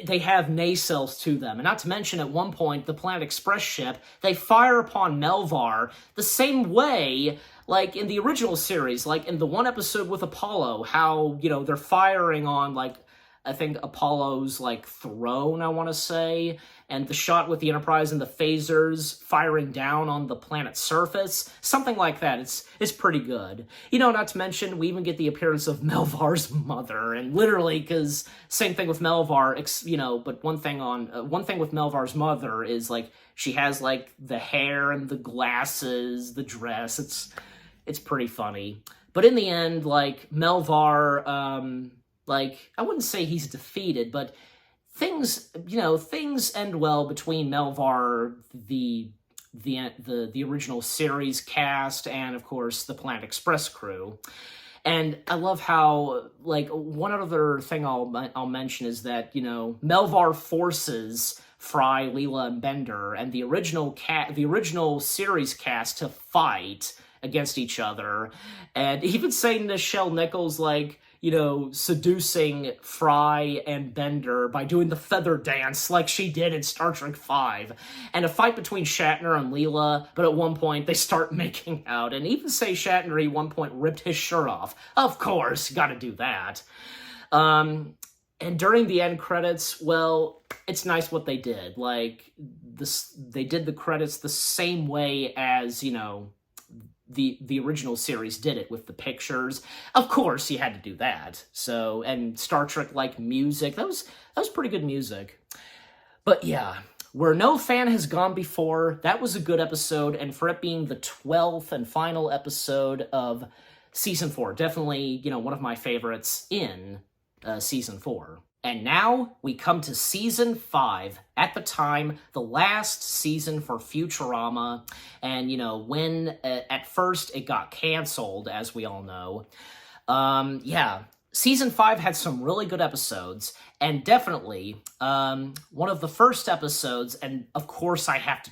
they have nacelles to them. And not to mention, at one point, the Planet Express ship, they fire upon Melvar the same way, like, in the original series, like, in the one episode with Apollo, how, you know, they're firing on, like, I think Apollo's, like, throne, I want to say, and the shot with the Enterprise and the phasers firing down on the planet's surface, something like that. It's pretty good. You know, not to mention, we even get the appearance of Melvar's mother, and literally, because same thing with Melvar, you know, but one thing with Melvar's mother is, like, she has, like, the hair and the glasses, the dress. It's pretty funny. But in the end, like, Melvar, like, I wouldn't say he's defeated, but things, you know, things end well between Melvar, the original series cast, and, of course, the Planet Express crew. And I love how, like, one other thing I'll mention is that, you know, Melvar forces Fry, Leela, and Bender, and the original series cast to fight against each other, and even saying Nichelle Nichols, like, you know, seducing Fry and Bender by doing the feather dance like she did in Star Trek 5, and a fight between Shatner and Leela, but at one point they start making out, and even say Shatner at one point ripped his shirt off. Of course, gotta do that. And during the end credits, well, it's nice what they did. Like, they did the credits the same way as, you know, the original series did it, with the pictures. Of course, you had to do that. So, and Star Trek like music, that was pretty good music. But yeah, Where No Fan Has Gone Before, that was a good episode, and for it being the 12th and final episode of Season 4, definitely, you know, one of my favorites in Season 4. And now we come to Season 5, at the time, the last season for Futurama, and, you know, when, at first, it got canceled, as we all know. Yeah, Season 5 had some really good episodes, and definitely one of the first episodes, and of course I have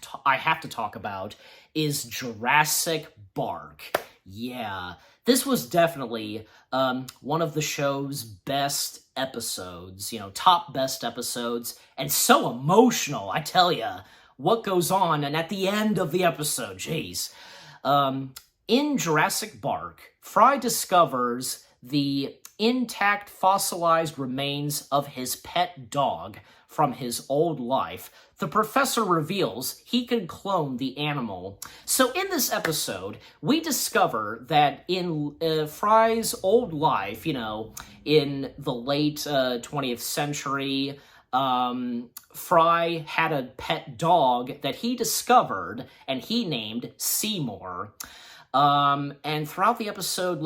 to talk about, is Jurassic Bark. Yeah, this was definitely one of the show's best episodes, top best episodes, and so emotional, I tell ya, what goes on, and at the end of the episode, jeez. Um, in Jurassic Bark, Fry discovers the intact fossilized remains of his pet dog from his old life. The professor reveals he can clone the animal. So in this episode, we discover that in Fry's old life, in the late 20th century, Fry had a pet dog that he discovered and he named Seymour. And throughout the episode,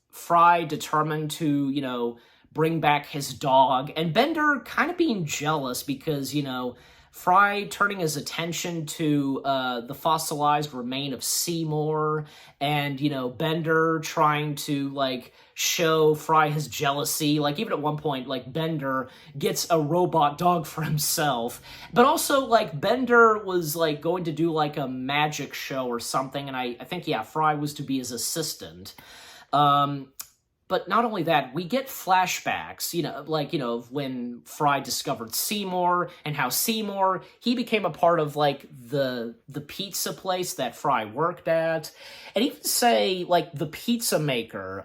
Fry determined to, bring back his dog, and Bender kind of being jealous because, Fry turning his attention to the fossilized remain of Seymour, and, Bender trying to, show Fry his jealousy. Even at one point, Bender gets a robot dog for himself. But also, Bender was, going to do, a magic show or something, and I think, yeah, Fry was to be his assistant. But not only that, we get flashbacks, of when Fry discovered Seymour, and how Seymour, he became a part of, the pizza place that Fry worked at. And even say, the pizza maker,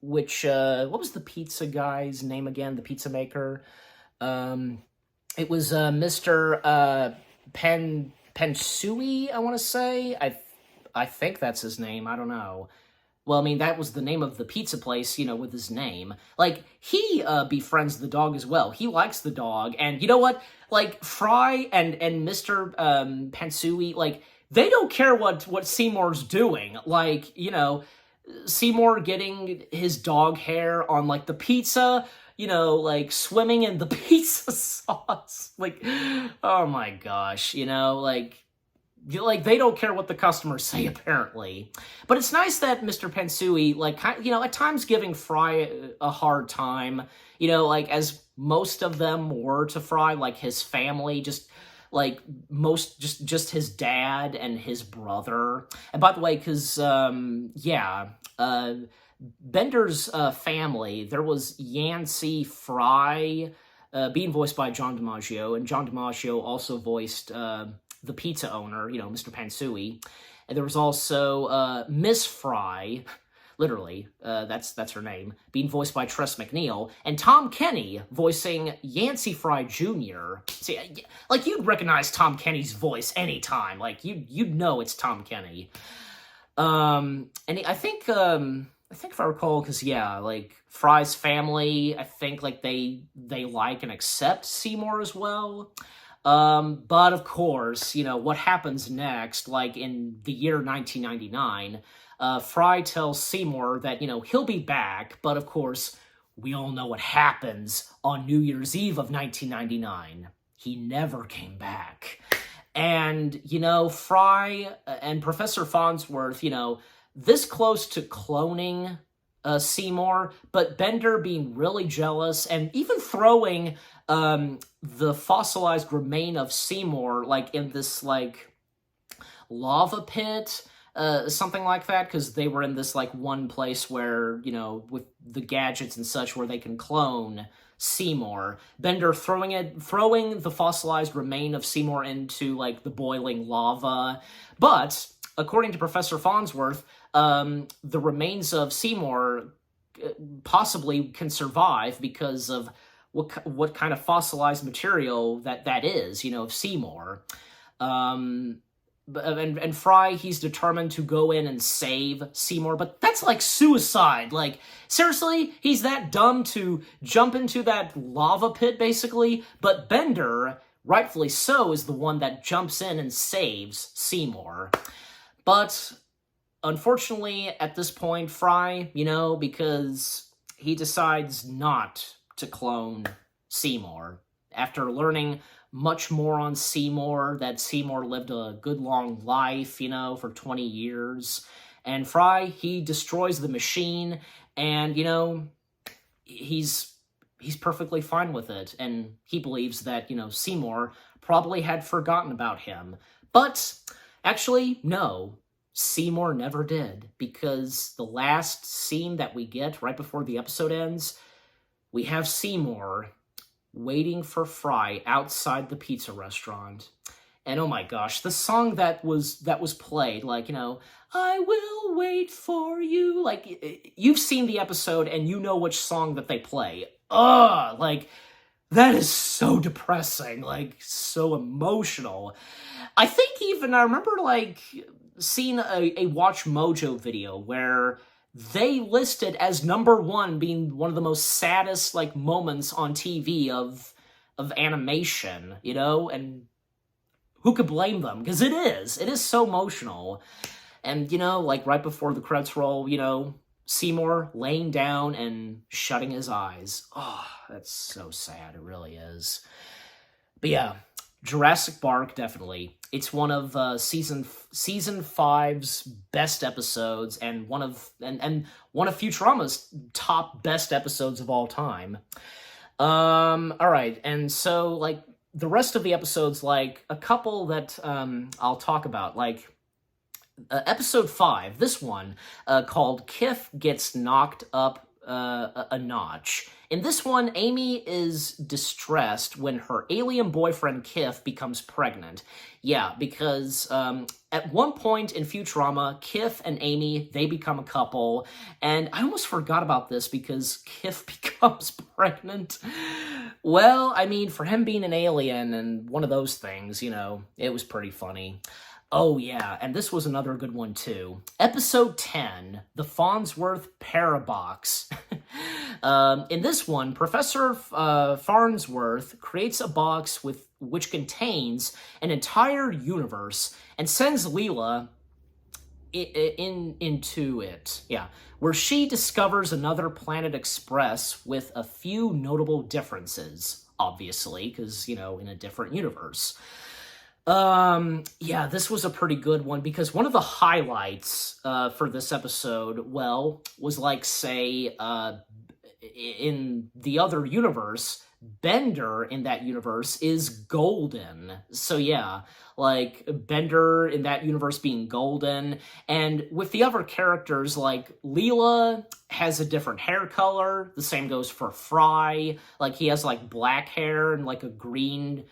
which, what was the pizza guy's name again, the pizza maker? It was, Mr. Pensui, I want to say? I think that's his name, I don't know. Well, I mean, that was the name of the pizza place, with his name. He befriends the dog as well. He likes the dog, and you know what? Fry and Mr. Pensui, they don't care what Seymour's doing. Seymour getting his dog hair on, the pizza, swimming in the pizza sauce. Oh my gosh, they don't care what the customers say, apparently. But it's nice that Mr. Pensui, at times giving Fry a hard time, as most of them were to Fry, his family, just his dad and his brother. And by the way, because, Bender's family, there was Yancey Fry, being voiced by John DiMaggio, and John DiMaggio also voiced, the pizza owner, Mr. Pensui. And there was also Miss Fry, literally, that's her name, being voiced by Tress MacNeille, and Tom Kenny voicing Yancey Fry Jr. See, you'd recognize Tom Kenny's voice anytime. You'd know it's Tom Kenny. And I think if I recall, because, Fry's family, I think, they like and accept Seymour as well. But of course, what happens next, in the year 1999, Fry tells Seymour that, he'll be back, but of course, we all know what happens on New Year's Eve of 1999. He never came back. And, Fry and Professor Farnsworth, this close to cloning Seymour, but Bender being really jealous and even throwing the fossilized remain of Seymour in this lava pit, something like that, because they were in this one place where, with the gadgets and such, where they can clone Seymour. Bender throwing the fossilized remain of Seymour into the boiling lava. But according to Professor Farnsworth, the remains of Seymour possibly can survive because of what kind of fossilized material that is, of Seymour. And Fry, he's determined to go in and save Seymour, but that's suicide. Seriously, he's that dumb to jump into that lava pit, basically. But Bender, rightfully so, is the one that jumps in and saves Seymour. But unfortunately, at this point, Fry, because he decides not to clone Seymour. After learning much more on Seymour, that Seymour lived a good long life, for 20 years. And Fry, he destroys the machine, and, you know, he's perfectly fine with it, and he believes that, you know, Seymour probably had forgotten about him. But actually, no, Seymour never did, because the last scene that we get right before the episode ends, we have Seymour waiting for Fry outside the pizza restaurant. And oh my gosh, the song that was played, like, you know, I will wait for you. Like, you've seen the episode and you know which song that they play. Ugh, like, that is so depressing, like, so emotional. I think even, I remember, like, seeing a Watch Mojo video where they listed as #1 being one of the most saddest, like, moments on TV of animation, you know? And who could blame them? Because it is so emotional. And, you know, like, right before the credits roll, you know, Seymour laying down and shutting his eyes. Oh, that's so sad. It really is. But yeah, Jurassic Park, definitely. It's one of season 5's best episodes, and one of Futurama's top best episodes of all time. All right, and so, like, the rest of the episodes, like, a couple that I'll talk about, like, episode 5, this one, called Kif Gets Knocked Up a Notch. In this one, Amy is distressed when her alien boyfriend Kif becomes pregnant. Yeah, because at one point in Futurama, Kif and Amy, they become a couple, and I almost forgot about this because Kif becomes pregnant. Well, I mean, for him being an alien and one of those things, you know, it was pretty funny. Oh, yeah, and this was another good one, too. Episode 10, The Farnsworth Parabox. In this one, Professor Farnsworth creates a box which contains an entire universe and sends Leela into it. Yeah, where she discovers another Planet Express with a few notable differences, obviously, because, you know, in a different universe. Yeah, this was a pretty good one, because one of the highlights, for this episode, well, was like, say, in the other universe, Bender in that universe is golden. So yeah, like, Bender in that universe being golden, and with the other characters, like, Leela has a different hair color, the same goes for Fry, like, he has, like, black hair and, like, a green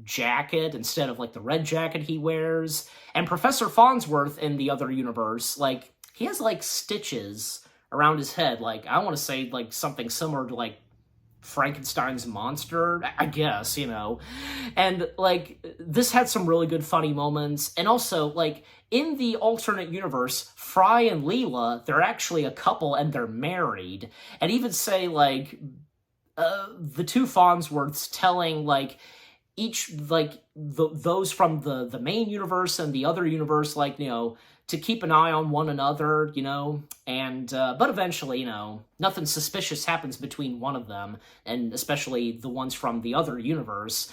jacket instead of, like, the red jacket he wears. And Professor Farnsworth in the other universe, like, he has, like, stitches around his head. Like, I want to say, like, something similar to, like, Frankenstein's monster, I guess, you know. And, like, this had some really good funny moments. And also, like, in the alternate universe, Fry and Leela, they're actually a couple and they're married. And even say, like, the two Farnsworths telling, like, each, like, those from the main universe and the other universe, like, you know, to keep an eye on one another, you know, and, but eventually, you know, nothing suspicious happens between one of them, and especially the ones from the other universe.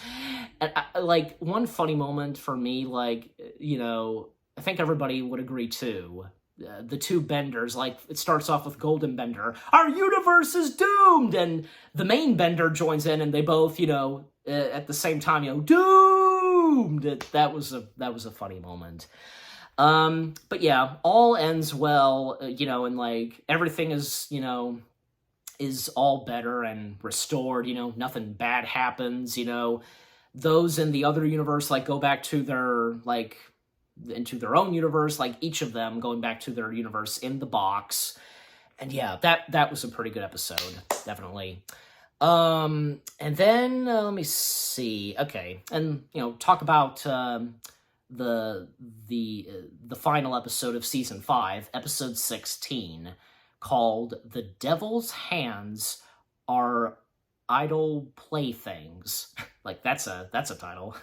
And, like, one funny moment for me, like, you know, I think everybody would agree too, the two Benders, like, it starts off with Golden Bender, our universe is doomed, and the main Bender joins in, and they both, you know, at the same time, you know, doomed. That was a funny moment. But yeah, all ends well, you know, and, like, everything is, you know, is all better and restored, you know, nothing bad happens, you know. Those in the other universe, like, go back to their, like, into their own universe, like, each of them going back to their universe in the box. And yeah, that was a pretty good episode, definitely. And then, let me see, okay, and, you know, talk about, the final episode of season 5, episode 16, called The Devil's Hands Are Idle Playthings. Like, that's a title.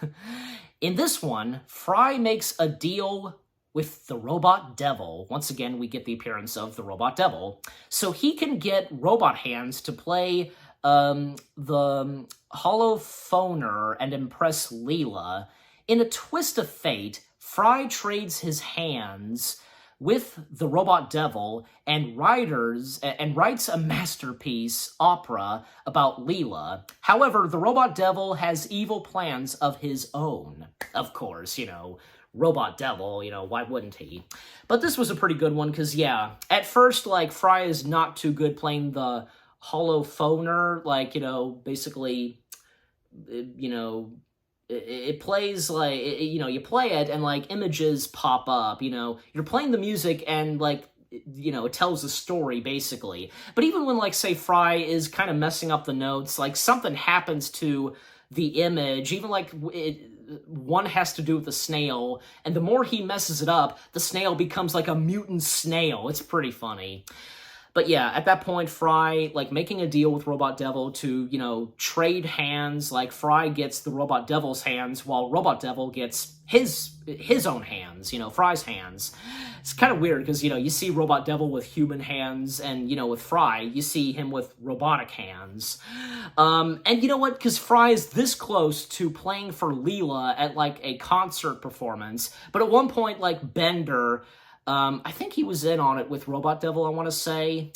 In this one, Fry makes a deal with the Robot Devil. Once again, we get the appearance of the Robot Devil. So he can get robot hands to play the holophoner and impress Leela. In a twist of fate, Fry trades his hands with the Robot Devil and writes a masterpiece opera about Leela. However, the Robot Devil has evil plans of his own. Of course, Robot Devil, why wouldn't he? But this was a pretty good one, because, yeah, at first, like, Fry is not too good playing the holophoner, like, basically, it plays like, you play it and, like, images pop up, you're playing the music and, like, it tells a story, basically. But even when, like, say, Fry is kind of messing up the notes, like, something happens to the image, even, like, one has to do with the snail, and the more he messes it up, the snail becomes, like, a mutant snail. It's pretty funny. But yeah, at that point, Fry, like, making a deal with Robot Devil to, trade hands. Like, Fry gets the Robot Devil's hands, while Robot Devil gets his own hands, Fry's hands. It's kind of weird, because, you see Robot Devil with human hands, and, with Fry, you see him with robotic hands. And you know what? Because Fry is this close to playing for Leela at, like, a concert performance, but at one point, like, Bender... I think he was in on it with Robot Devil, I want to say,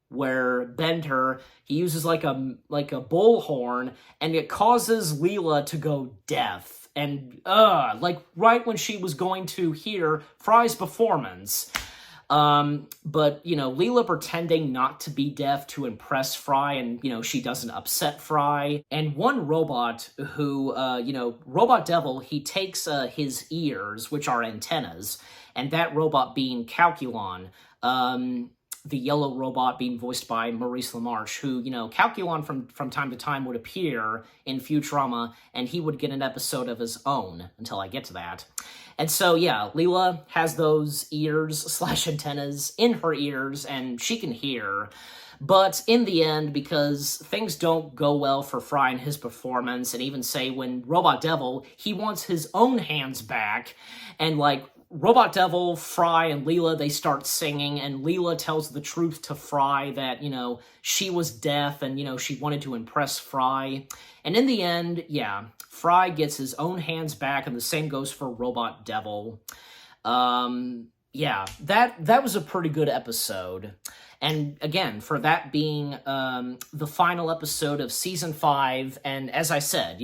where Bender, he uses like a bullhorn, and it causes Leela to go deaf. And, like, right when she was going to hear Fry's performance. But, Leela pretending not to be deaf to impress Fry, and, she doesn't upset Fry. And one robot who, Robot Devil, he takes his ears, which are antennas, and that robot being Calculon, the yellow robot being voiced by Maurice LaMarche, who, Calculon from time to time would appear in Futurama, and he would get an episode of his own, until I get to that. And so, yeah, Leela has those ears/antennas in her ears, and she can hear. But in the end, because things don't go well for Fry in his performance, and even say when Robot Devil, he wants his own hands back, and, like, Robot Devil, Fry, and Leela, they start singing, and Leela tells the truth to Fry that, she was deaf and, she wanted to impress Fry. And in the end, yeah, Fry gets his own hands back, and the same goes for Robot Devil. Yeah, that was a pretty good episode. And again, for that being the final episode of Season 5, and as I said,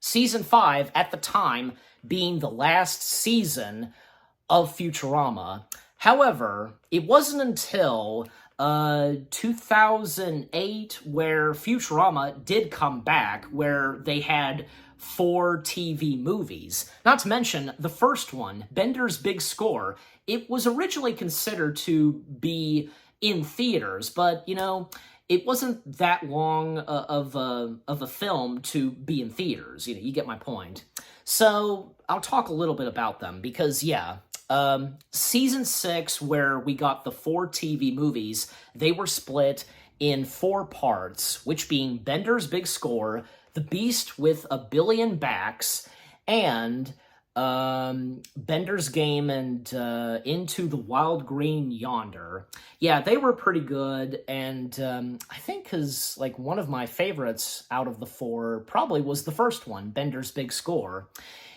Season 5, at the time, being the last season of Futurama. However, it wasn't until 2008 where Futurama did come back, where they had 4 TV movies. Not to mention, the first one, Bender's Big Score, it was originally considered to be in theaters, but, it wasn't that long of a film to be in theaters. You get my point. So, I'll talk a little bit about them, because, yeah, Season 6, where we got the 4 TV movies, they were split in 4 parts, which being Bender's Big Score, The Beast with a Billion Backs, and Bender's Game and Into the Wild Green Yonder. Yeah, they were pretty good, and I think because, like, one of my favorites out of the 4 probably was the first one, Bender's Big Score.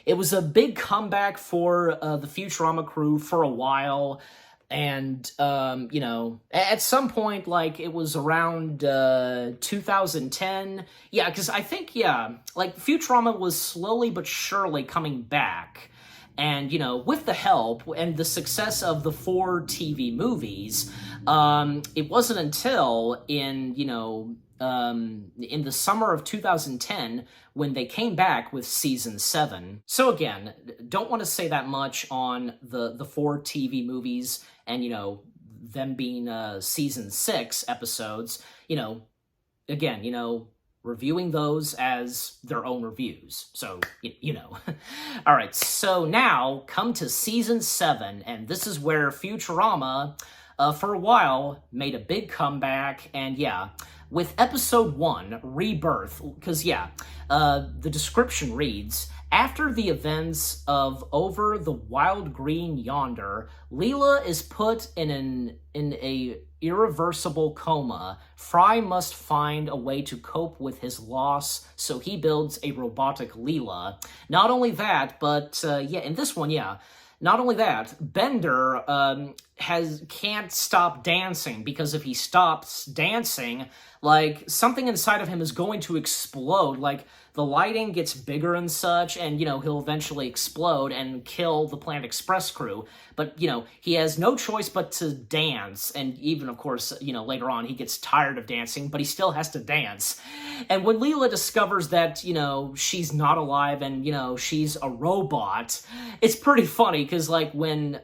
It was a big comeback for the Futurama crew for a while, and, at some point, like, it was around 2010. Yeah, because I think, like, Futurama was slowly but surely coming back. And, with the help and the success of the 4 TV movies, it wasn't until in the summer of 2010 when they came back with Season 7. So again, don't want to say that much on the 4 TV movies and, them being Season 6 episodes. Again, reviewing those as their own reviews. So, All right, so now come to Season 7, and this is where Futurama, for a while, made a big comeback, and yeah, with Episode 1, Rebirth, because the description reads, after the events of Over the Wild Green Yonder, Leela is put in a irreversible coma. Fry must find a way to cope with his loss, so he builds a robotic Leela. Not only that, but in this one, not only that, Bender can't stop dancing, because if he stops dancing, like, something inside of him is going to explode. Like, the lighting gets bigger and such, and, he'll eventually explode and kill the Planet Express crew. But, he has no choice but to dance, and even, of course, later on, he gets tired of dancing, but he still has to dance. And when Leela discovers that, she's not alive and, she's a robot, it's pretty funny, because, when,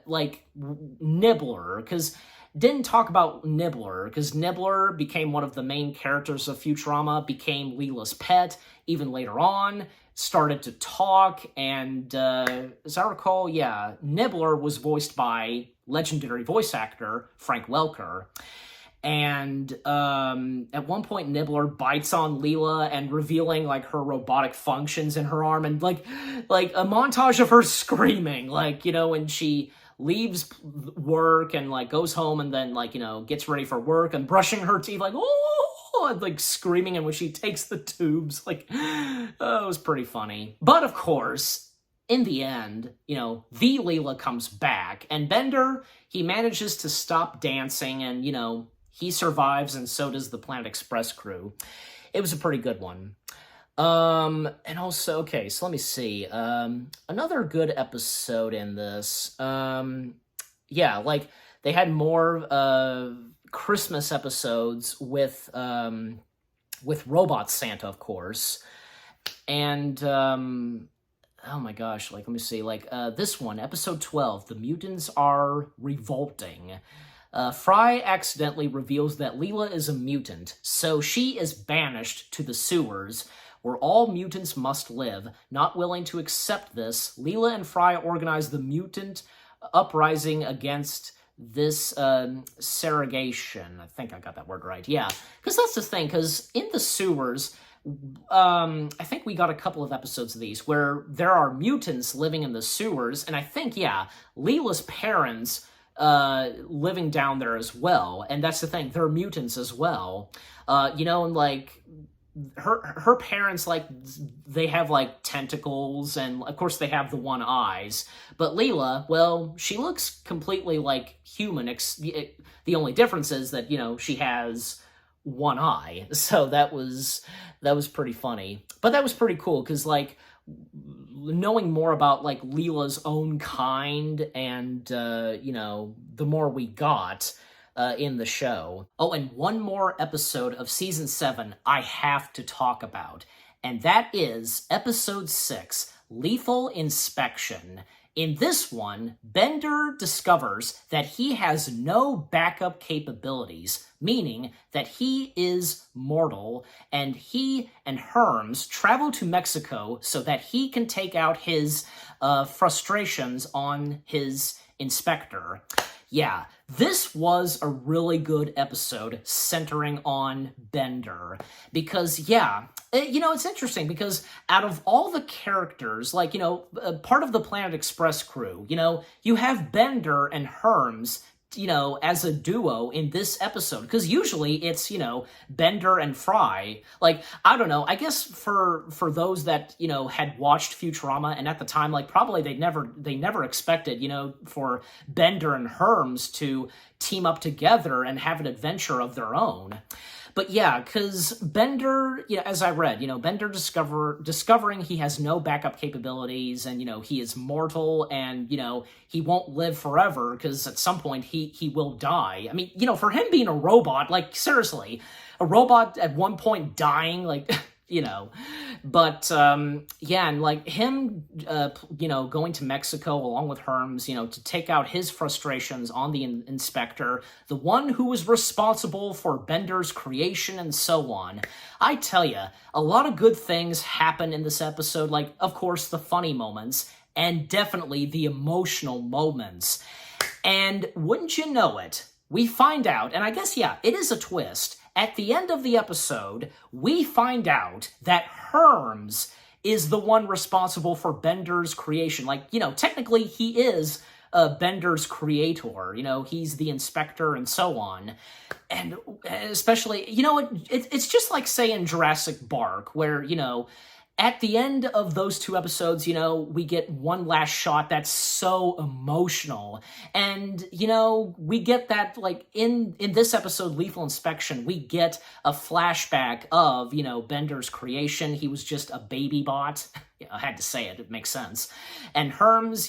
Nibbler, because didn't talk about Nibbler, because Nibbler became one of the main characters of Futurama, became Leela's pet, even later on, started to talk, and as I recall, yeah, Nibbler was voiced by legendary voice actor Frank Welker. And at one point, Nibbler bites on Leela and revealing, her robotic functions in her arm, and, like a montage of her screaming, when she leaves work and, goes home and then, gets ready for work and brushing her teeth, oh, and, screaming, and when she takes the tubes, it was pretty funny. But, of course, in the end, the Leela comes back, and Bender, he manages to stop dancing, and, he survives, and so does the Planet Express crew. It was a pretty good one. And also, okay, so let me see. Another good episode in this. Yeah, they had more Christmas episodes with Robot Santa, of course. And oh my gosh, let me see. This one, episode 12, The Mutants Are Revolting. Fry accidentally reveals that Leela is a mutant, so she is banished to the sewers, where all mutants must live. Not willing to accept this, Leela and Fry organize the mutant uprising against this segregation. I think I got that word right. Yeah, because that's the thing, because in the sewers, I think we got a couple of episodes of these where there are mutants living in the sewers, and I think, yeah, Leela's parents living down there as well, and that's the thing, they're mutants as well. And her parents, they have tentacles, and of course they have the one eyes, but Leela, well, she looks completely human. The only difference is that she has one eye, so that was pretty funny. But that was pretty cool, because knowing more about Leela's own kind, and the more we got in the show. Oh, and one more episode of season 7 I have to talk about, and that is episode 6, Lethal Inspection. In this one, Bender discovers that he has no backup capabilities, meaning that he is mortal, and he and Herms travel to Mexico so that he can take out his frustrations on his inspector. Yeah, this was a really good episode centering on Bender, because, yeah, it's interesting, because out of all the characters, part of the Planet Express crew, you have Bender and Herms, as a duo in this episode, because usually it's, Bender and Fry. I don't know, I guess for those that, had watched Futurama, and at the time, probably they never expected, for Bender and Herms to team up together and have an adventure of their own. But yeah, because Bender, as I read, Bender discovering he has no backup capabilities, and, he is mortal, and, he won't live forever, because at some point he will die. I mean, for him being a robot, seriously, a robot at one point dying, but, yeah, and, him, going to Mexico along with Herms, to take out his frustrations on the inspector, the one who was responsible for Bender's creation and so on. I tell you, a lot of good things happen in this episode, of course, the funny moments, and definitely the emotional moments. And wouldn't you know it, we find out, and I guess, yeah, it is a twist. At the end of the episode, we find out that Herms is the one responsible for Bender's creation. Technically, he is Bender's creator. He's the inspector and so on. And especially, it's just like, say, in Jurassic Park, where, at the end of those 2 episodes, we get one last shot that's so emotional. And, we get that, like, in this episode, Lethal Inspection, we get a flashback of, Bender's creation. He was just a baby bot. I had to say it. It makes sense. And Herms,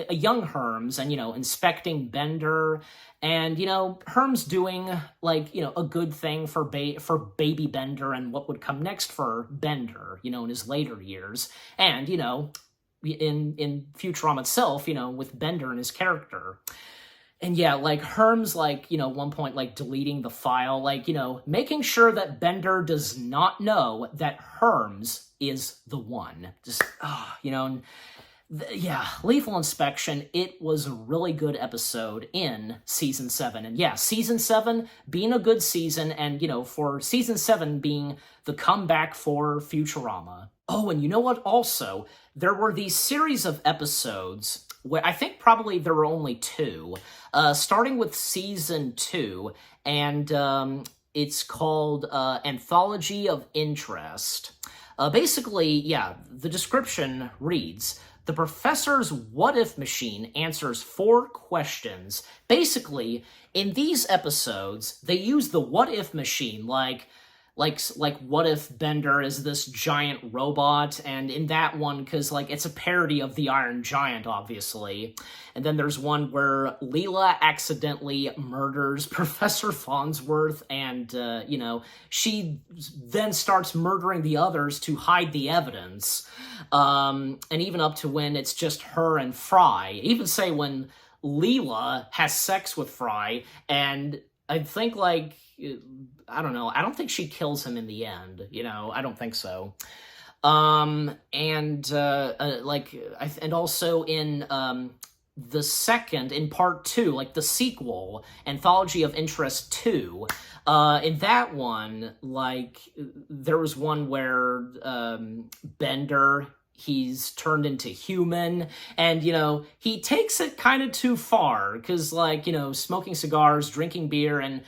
a young Herms, and, inspecting Bender. And, Herm's doing, like, a good thing for baby Bender and what would come next for Bender, in his later years. And, in Futurama itself, with Bender and his character. And yeah, like, Herm's, like, one point, like, deleting the file, like, making sure that Bender does not know that Herms is the one. Just, and yeah, Lethal Inspection, it was a really good episode in Season 7. And yeah, Season 7 being a good season, and, for Season 7 being the comeback for Futurama. Oh, and you know what, also, there were these series of episodes where I think probably there were only 2, starting with Season 2, and it's called Anthology of Interest. Basically, yeah, the description reads, the professor's what-if machine answers 4 questions. Basically, in these episodes, they use the what-if machine, like what if Bender is this giant robot, and in that one, because, like, it's a parody of the Iron Giant, obviously. And then there's one where Leela accidentally murders Professor Farnsworth, and, she then starts murdering the others to hide the evidence. And even up to when it's just her and Fry. Even say when Leela has sex with Fry, and I think, like, I don't know, I don't think she kills him in the end, I don't think so. And also in, the second, in part 2, like the sequel, Anthology of Interest 2, in that one, like, there was one where, Bender, he's turned into human, and, he takes it kind of too far, because, like, smoking cigars, drinking beer, and,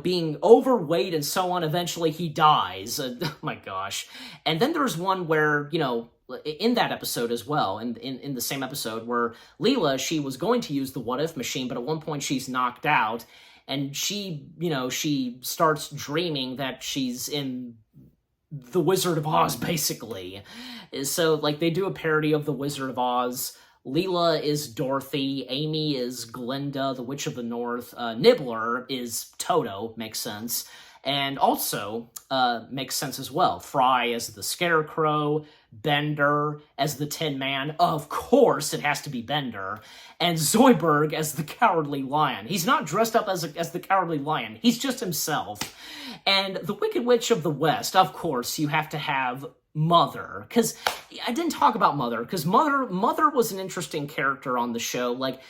being overweight and so on, eventually he dies. Oh my gosh. And then there's one where, in that episode as well, in the same episode, where Leela, she was going to use the what-if machine, but at one point she's knocked out, and she, she starts dreaming that she's in The Wizard of Oz, basically. So, like, they do a parody of The Wizard of Oz. Leela is Dorothy, Amy is Glinda, the Witch of the North, Nibbler is Toto, makes sense, and also makes sense as well. Fry as the Scarecrow, Bender as the Tin Man, of course it has to be Bender, and Zoidberg as the Cowardly Lion. He's not dressed up as the Cowardly Lion, he's just himself. And the Wicked Witch of the West, of course, you have to have Mother, because I didn't talk about Mother, because Mother was an interesting character on the show. Like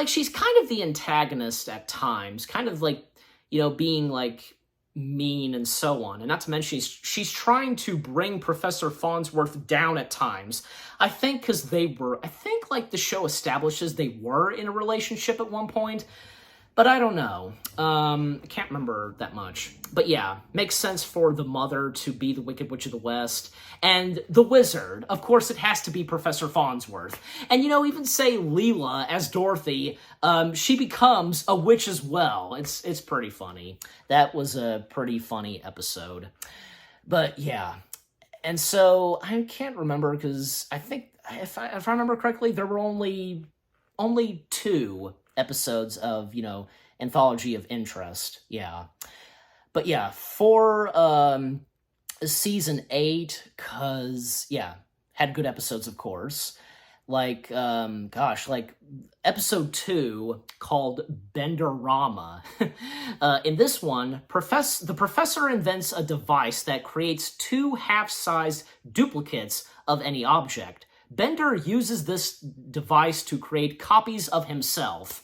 she's kind of the antagonist at times, kind of like, being like mean and so on. And not to mention, she's trying to bring Professor Farnsworth down at times. I think because like the show establishes they were in a relationship at one point. But I don't know. I can't remember that much. But yeah, makes sense for the Mother to be the Wicked Witch of the West. And the Wizard, of course it has to be Professor Farnsworth. And, even say Leela as Dorothy, she becomes a witch as well. It's pretty funny. That was a pretty funny episode. But yeah. And so, I can't remember, because I think, if I remember correctly, there were only 2 episodes of, Anthology of Interest, yeah. But yeah, for Season 8, because, yeah, had good episodes, of course. Like, like, Episode 2, called Benderama. In this one, the professor invents a device that creates 2 half-sized duplicates of any object. Bender uses this device to create copies of himself,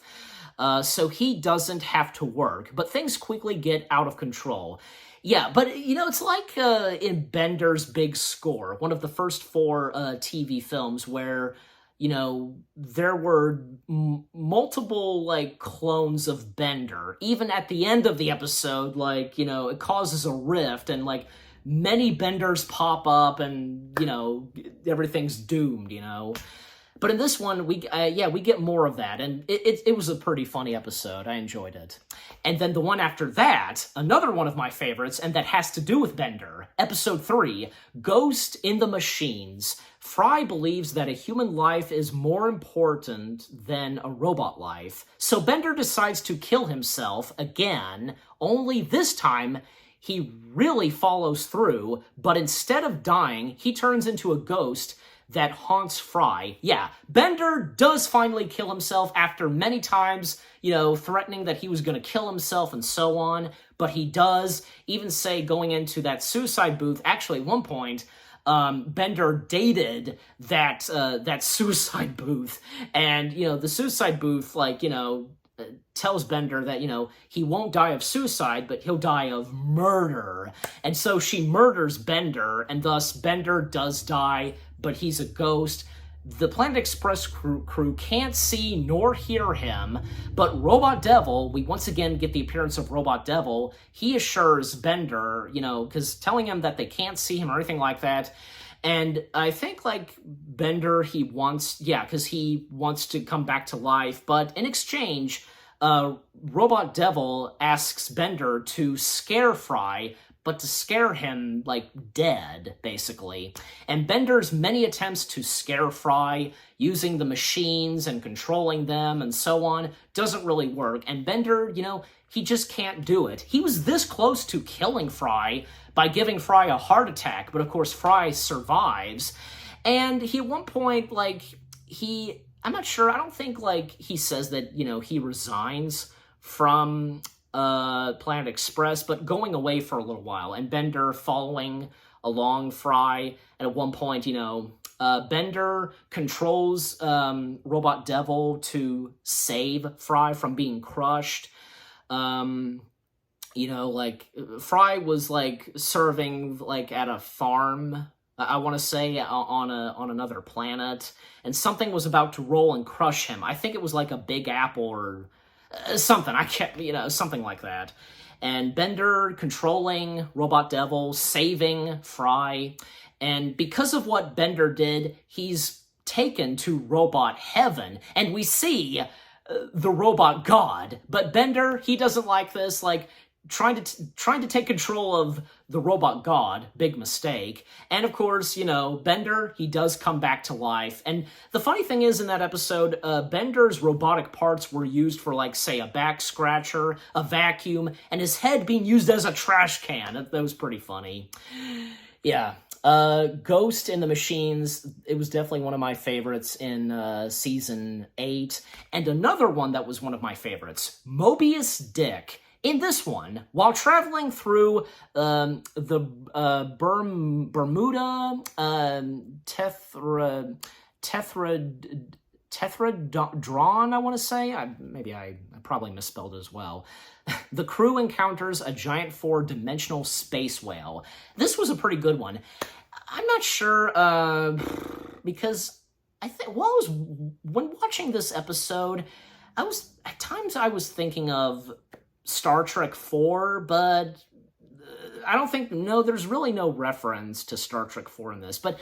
so he doesn't have to work, but things quickly get out of control. Yeah, but, it's like in Bender's Big Score, one of the first 4 TV films where, there were multiple, like, clones of Bender. Even at the end of the episode, like, it causes a rift, and, like, many Benders pop up and, you know, everything's doomed, you know. But in this one, we get more of that, and it was a pretty funny episode. I enjoyed it. And then the one after that, another one of my favorites, and that has to do with Bender, episode 3, Ghost in the Machines. Fry believes that a human life is more important than a robot life, so Bender decides to kill himself again, only this time he really follows through, but instead of dying, he turns into a ghost that haunts Fry. Yeah, Bender does finally kill himself after many times, you know, threatening that he was going to kill himself and so on, but he does even say going into that suicide booth. Actually, at one point, Bender dated that suicide booth, and, you know, the suicide booth, like, you know, tells Bender that, you know, he won't die of suicide, but he'll die of murder. And so she murders Bender, and thus Bender does die, but he's a ghost. The Planet Express crew can't see nor hear him, but Robot Devil, we once again get the appearance of Robot Devil. He assures Bender, you know, because telling him that they can't see him or anything like that. And I think, like, Bender, because he wants to come back to life, but in exchange, Robot Devil asks Bender to scare Fry, but to scare him, like, dead, basically. And Bender's many attempts to scare Fry, using the machines and controlling them and so on, doesn't really work. And Bender, you know, he just can't do it. He was this close to killing Fry by giving Fry a heart attack, but of course Fry survives. And he, at one point, like, I'm not sure, I don't think, like, he says that, you know, he resigns from Planet Express, but going away for a little while, and Bender following along Fry, and at one point, you know, Bender controls Robot Devil to save Fry from being crushed. You know, like, Fry was, like, serving, like, at a farm, I want to say, on another planet, and something was about to roll and crush him. I think it was, like, a big apple or something. I can't, you know, something like that. And Bender controlling Robot Devil, saving Fry, and because of what Bender did, he's taken to Robot Heaven, and we see the Robot God. But Bender, he doesn't like this, like, trying to take control of the Robot God, big mistake. And of course, you know, Bender, he does come back to life. And the funny thing is, in that episode, Bender's robotic parts were used for, like, say, a back scratcher, a vacuum, and his head being used as a trash can. That was pretty funny. Yeah. Ghost in the Machines, it was definitely one of my favorites in season 8. And another one that was one of my favorites, Mobius Dick. In this one, while traveling through the Bermuda Tetrahedron, I want to say. I probably misspelled it as well. The crew encounters a giant 4-dimensional space whale. This was a pretty good one. I'm not sure, because when watching this episode, at times I was thinking of Star Trek 4, but there's really no reference to Star Trek 4 in this, but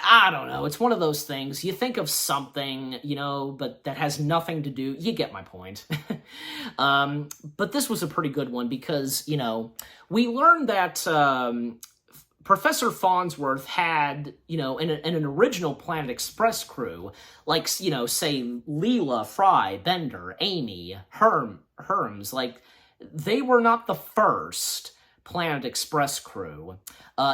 I don't know, it's one of those things, you think of something, you know, but that has nothing to do, you get my point. But this was a pretty good one because, you know, we learned that Professor Farnsworth had, you know, in an original Planet Express crew, like, you know, say, Leela, Fry, Bender, Amy, Herms, like, they were not the first Planet Express crew,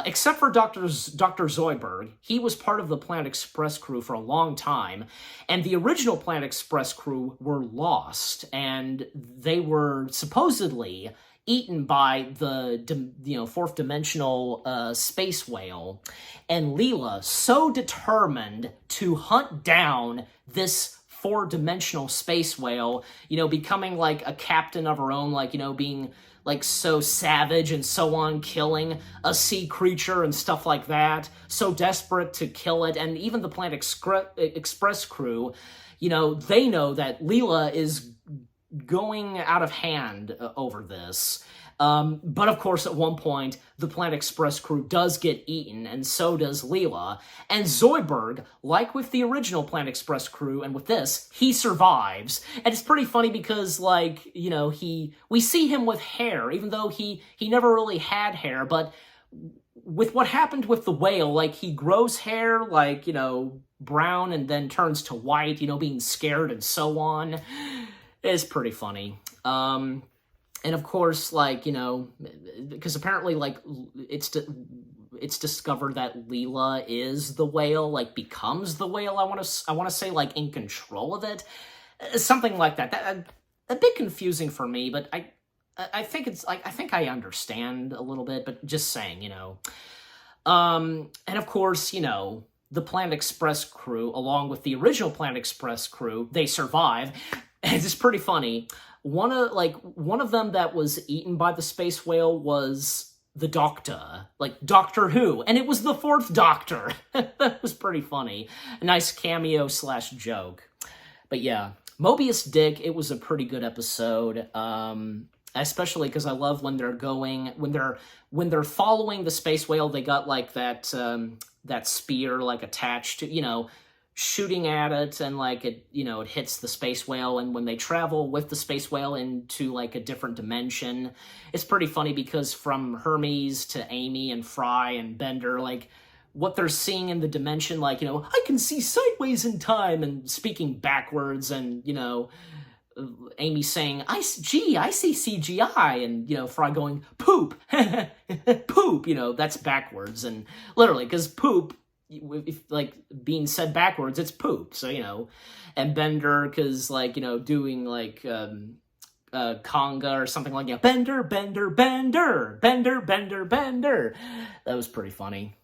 except for Dr. Zoidberg. He was part of the Planet Express crew for a long time, and the original Planet Express crew were lost, and they were supposedly eaten by the fourth dimensional space whale, and Leela, so determined to hunt down this 4-dimensional space whale, you know, becoming like a captain of her own, like, you know, being like so savage and so on, killing a sea creature and stuff like that, so desperate to kill it. And even the Planet Express crew, you know, they know that Leela is going out of hand over this. But of course, at one point, the Planet Express crew does get eaten, and so does Leela. And Zoidberg, like with the original Planet Express crew, and with this, he survives. And it's pretty funny because, like, you know, we see him with hair, even though he never really had hair, but with what happened with the whale, like, he grows hair, like, you know, brown and then turns to white, you know, being scared and so on. It's pretty funny. And of course, like, you know, because apparently, like, it's discovered that Leela is the whale, like, becomes the whale. I want to say, like, in control of it, something like that. That a bit confusing for me, but I think it's like, I think I understand a little bit, but just saying, you know. And of course, you know, the Planet Express crew, along with the original Planet Express crew, they survive. And it's pretty funny. One of them that was eaten by the space whale was the Doctor, like Doctor Who, and it was the fourth Doctor. That was pretty funny. A nice cameo / joke. But yeah, Mobius Dick, it was a pretty good episode. Especially because I love when they're following the space whale. They got like that spear like attached to, you know, shooting at it, and like it, you know, it hits the space whale. And when they travel with the space whale into like a different dimension, it's pretty funny because from Hermes to Amy and Fry and Bender, like what they're seeing in the dimension, like, you know, I can see sideways in time, and speaking backwards, and, you know, Amy saying, I see CGI, and, you know, Fry going, poop, poop, you know, that's backwards, and literally, because poop, if, like, being said backwards, it's poop, so, you know, and Bender, because, like, you know, doing, like, conga or something like that, Bender, Bender, Bender, Bender, Bender, Bender, that was pretty funny.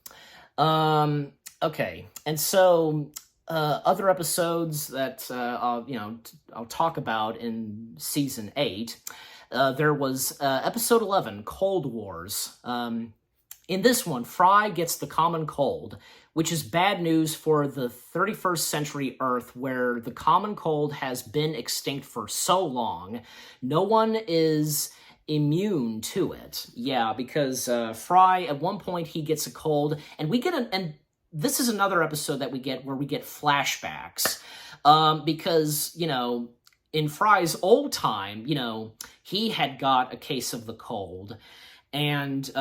Okay, and so, other episodes that, I'll talk about in Season 8, there was, Episode 11, Cold Wars. In this one, Fry gets the common cold, which is bad news for the 31st century Earth, where the common cold has been extinct for so long. No one is immune to it. Yeah, because Fry, at one point, he gets a cold, and we get and this is another episode that we get where we get flashbacks, because, you know, in Fry's old time, you know, he had got a case of the cold, and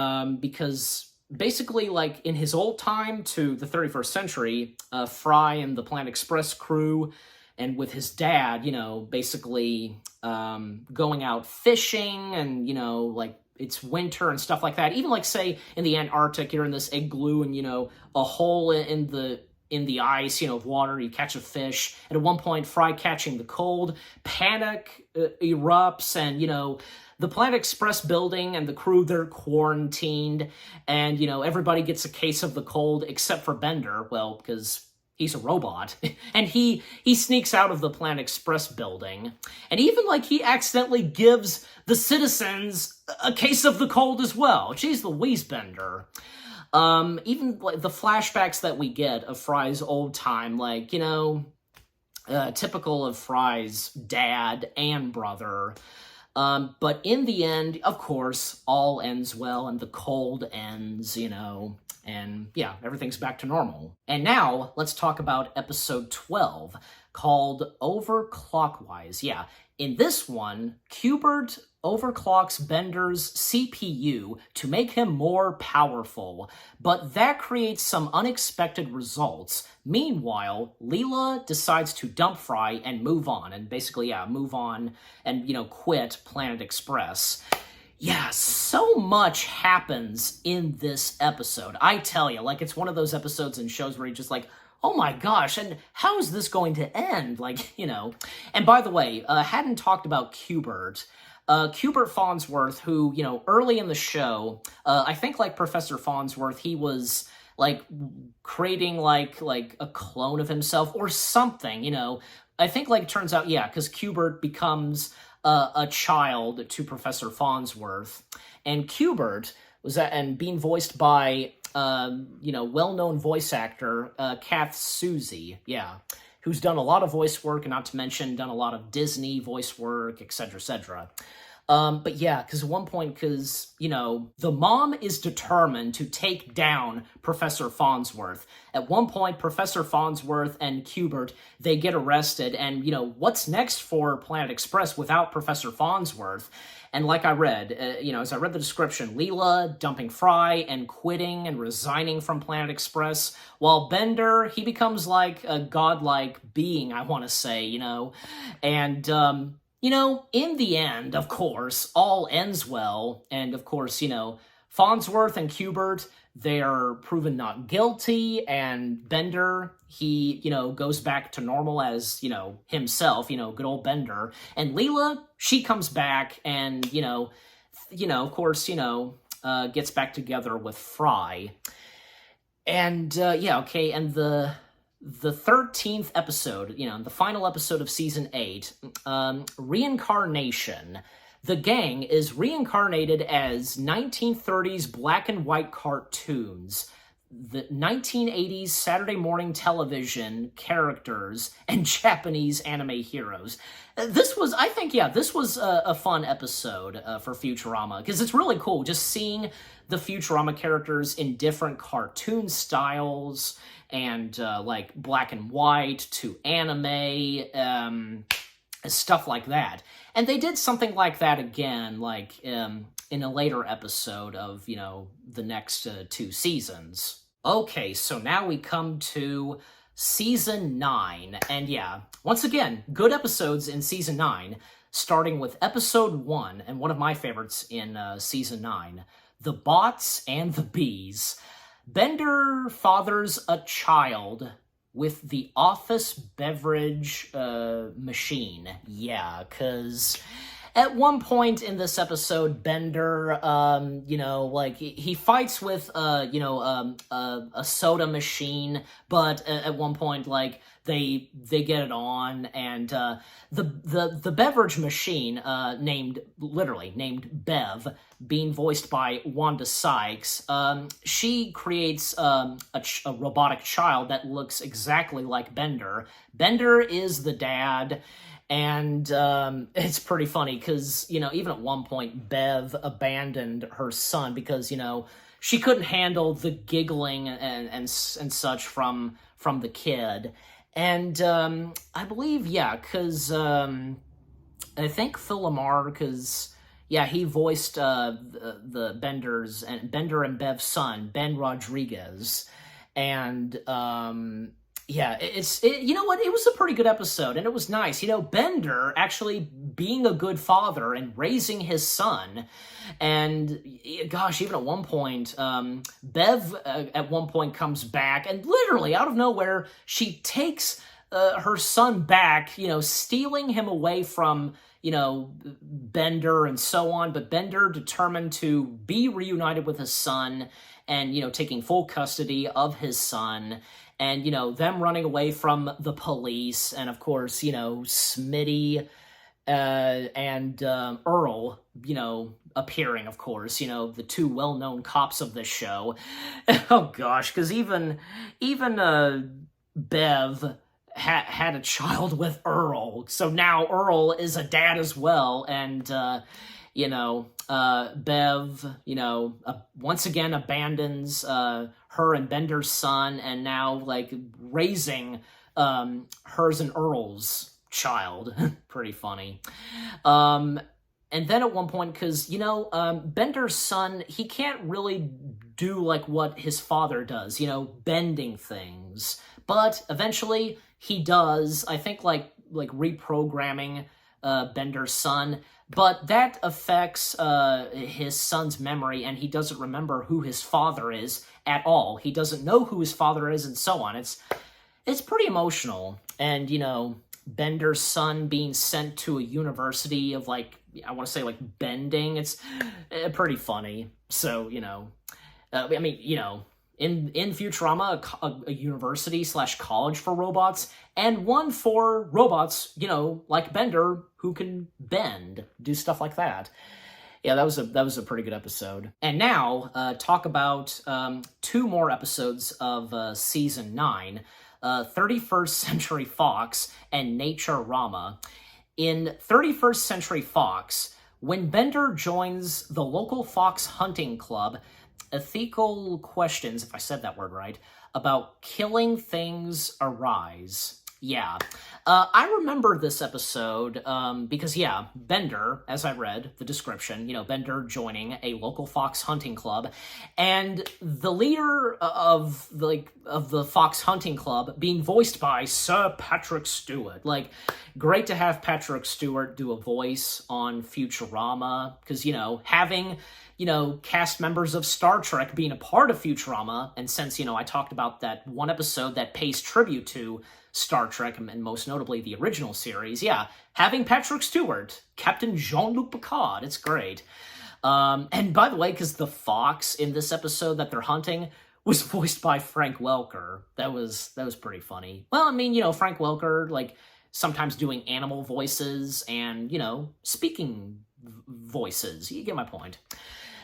because basically, like, in his old time to the 31st century, Fry and the Planet Express crew, and with his dad, you know, basically going out fishing, and, you know, like, it's winter and stuff like that. Even, like, say, in the Antarctic, you're in this igloo, and, you know, a hole in the ice, you know, of water, you catch a fish. And at one point, Fry catching the cold, panic erupts, and, you know, the Planet Express building and the crew, they're quarantined, and, you know, everybody gets a case of the cold except for Bender, well, because he's a robot, and he sneaks out of the Planet Express building, and even, like, he accidentally gives the citizens a case of the cold as well. Jeez Louise, Bender. Even, like, the flashbacks that we get of Fry's old time, like, you know, typical of Fry's dad and brother. But in the end, of course, all ends well, and the cold ends, you know, and yeah, everything's back to normal. And now, let's talk about episode 12, called Overclockwise. Yeah, in this one, Qbert overclocks Bender's CPU to make him more powerful, but that creates some unexpected results. Meanwhile, Leela decides to dump Fry and move on, and basically, yeah, move on and, you know, quit Planet Express. Yeah, so much happens in this episode. I tell you, like, it's one of those episodes in shows where you're just like, oh my gosh, and how is this going to end? Like, you know. And by the way, hadn't talked about Qbert. Qbert Farnsworth, who, you know, early in the show, I think, like, Professor Farnsworth, he was, like, creating, like a clone of himself or something, you know. I think, like, it turns out, yeah, because Qbert becomes a child to Professor Farnsworth. And Qbert was and being voiced by, you know, well-known voice actor, Kath Soucie, yeah. who's done a lot of voice work, and not to mention done a lot of Disney voice work, etc., etc. But yeah, because at one point, the mom is determined to take down Professor Farnsworth. At one point, Professor Farnsworth and Qbert, they get arrested, and, what's next for Planet Express without Professor Farnsworth? And like I read, as I read the description, Leela dumping Fry and quitting and resigning from Planet Express, while Bender, he becomes like a godlike being, I want to say, and, in the end, of course, all ends well, and of course, Farnsworth and Qbert, they're proven not guilty, and Bender, he, goes back to normal as, himself, good old Bender, and Leela, she comes back and, of course, gets back together with Fry. And, and the 13th episode, the final episode of Season 8, Reincarnation. The gang is reincarnated as 1930s black and white cartoons, the 1980s Saturday morning television characters, and Japanese anime heroes. This was a fun episode for Futurama, because it's really cool just seeing the Futurama characters in different cartoon styles, and like black and white to anime, stuff like that. And they did something like that again, like in a later episode of, the next 2 seasons. Okay, so now we come to Season 9. And yeah, once again, good episodes in Season 9, starting with Episode 1, and one of my favorites in Season 9, The Bots and the Bees. Bender fathers a child with the office beverage machine. Yeah, because at one point in this episode, Bender, he fights with, a soda machine, but at one point, they get it on, and the beverage machine, named Bev, being voiced by Wanda Sykes, she creates a robotic child that looks exactly like Bender. Bender is the dad, and it's pretty funny because, even at one point, Bev abandoned her son because, she couldn't handle the giggling and such from the kid. And I believe, because I think Phil Lamar, because he voiced the Bender and Bev's son, Ben Rodriguez, and you know what? It was a pretty good episode, and it was nice. Bender actually being a good father and raising his son, and gosh, even at one point, Bev at one point comes back, and literally out of nowhere, she takes her son back, stealing him away from, Bender and so on, but Bender determined to be reunited with his son and, taking full custody of his son, and, them running away from the police, and of course, Smitty and Earl, appearing, of course, the 2 well-known cops of this show. Oh gosh, because even Bev had a child with Earl, so now Earl is a dad as well, and Bev, once again abandons her and Bender's son, and now raising hers and Earl's child. Pretty funny. And then at one point, because Bender's son, he can't really do what his father does, bending things, but eventually he does. I think reprogramming Bender's son, but that affects his son's memory, and he doesn't remember who his father is at all. He doesn't know who his father is, and so on. It's pretty emotional, and Bender's son being sent to a university of I want to say bending. It's pretty funny. So in Futurama, a university / college for robots, and one for robots, like Bender, who can bend, do stuff like that. Yeah, that was a pretty good episode. And now, talk about 2 more episodes of Season 9. 31st Century Fox and Naturama. In 31st Century Fox, when Bender joins the local fox hunting club, ethical questions, if I said that word right, about killing things arise. Yeah. I remember this episode because, yeah, Bender, as I read the description, Bender joining a local fox hunting club, and the leader of the fox hunting club being voiced by Sir Patrick Stewart. Like, great to have Patrick Stewart do a voice on Futurama, because, having cast members of Star Trek being a part of Futurama, and since, I talked about that one episode that pays tribute to Star Trek, and most notably the original series, yeah, having Patrick Stewart, Captain Jean-Luc Picard, it's great. And by the way, because the fox in this episode that they're hunting was voiced by Frank Welker, that was pretty funny. Well, I mean, Frank Welker, like, sometimes doing animal voices and, speaking voices. You get my point.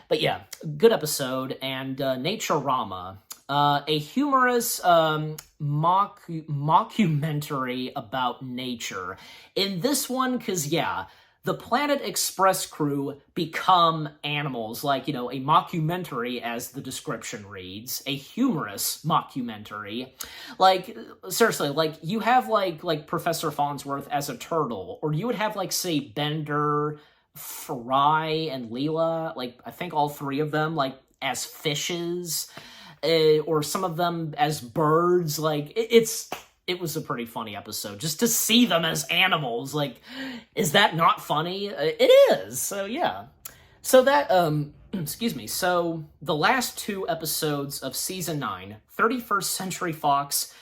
But yeah, good episode. And Naturama, a humorous mockumentary about nature. In this one, because, yeah, the Planet Express crew become animals, like, a mockumentary, as the description reads, a humorous mockumentary. Like, seriously, like, you have, like Professor Farnsworth as a turtle, or you would have, like, say, Bender, Fry, and Leela, like, I think all three of them, like, as fishes, or some of them as birds. Like, it was a pretty funny episode, just to see them as animals. Like, is that not funny? It is, so yeah. So that, excuse me, so the last two episodes of Season 9, 31st Century Fox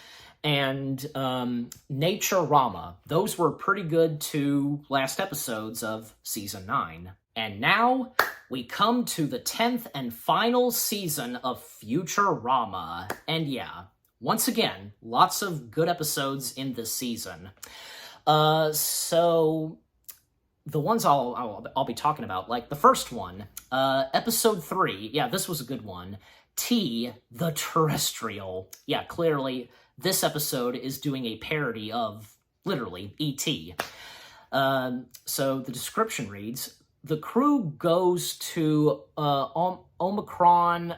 and Naturama, those were pretty good two last episodes of Season 9. And now we come to the 10th and final season of Futurama. And yeah, once again, lots of good episodes in this season. So the ones I'll be talking about, like the first one, episode 3, yeah, this was a good one. T, the Terrestrial. Yeah, clearly this episode is doing a parody of, literally, E.T. So the description reads, the crew goes to Omicron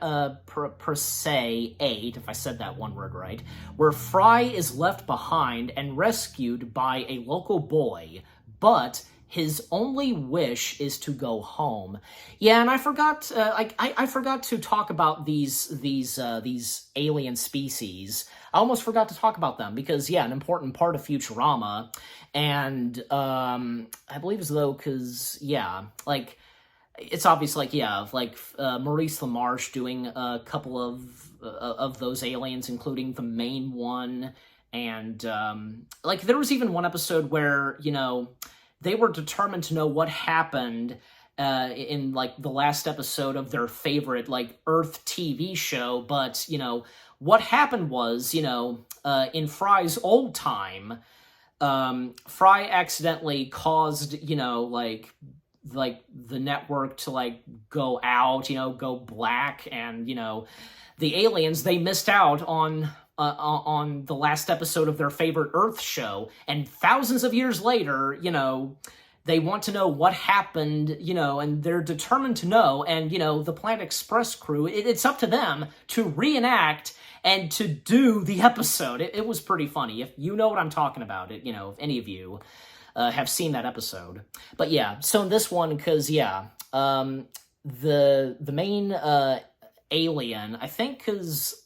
Persei 8, if I said that one word right, where Fry is left behind and rescued by a local boy, but his only wish is to go home. Yeah, and I forgot, I forgot to talk about these alien species. I almost forgot to talk about them because, yeah, an important part of Futurama. And I believe as though, because, yeah, like, it's obvious, like, yeah, like Maurice LaMarche doing a couple of those aliens, including the main one. And, like, there was even one episode where, they were determined to know what happened in, like, the last episode of their favorite, like, Earth TV show, but, what happened was, in Fry's old time, Fry accidentally caused, like the network to, like, go out, go black, and, the aliens, they missed out on the last episode of their favorite Earth show, and thousands of years later, they want to know what happened, and they're determined to know, and, the Planet Express crew, it's up to them to reenact and to do the episode. It was pretty funny. If you know what I'm talking about, if any of you have seen that episode. But yeah, so in this one, because, yeah, the main alien, I think, is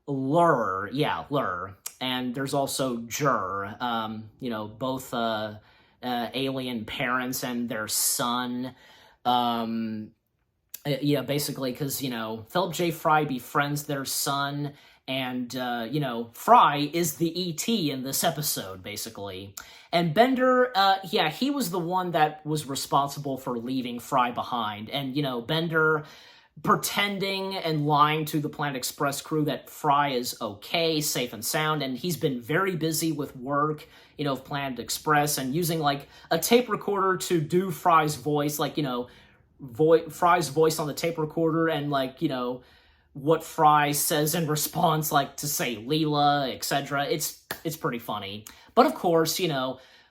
Lur, yeah, Lur, and there's also Jur, both alien parents and their son. Yeah, basically, because, Philip J. Fry befriends their son, and, Fry is the E.T. in this episode, basically. And Bender, yeah, he was the one that was responsible for leaving Fry behind, and, Bender pretending and lying to the Planet Express crew that Fry is okay, safe and sound, and he's been very busy with work, of Planet Express, and using, like, a tape recorder to do Fry's voice, like, Fry's voice on the tape recorder, and, like, what Fry says in response, like to say Leela, etc. It's pretty funny. But of course,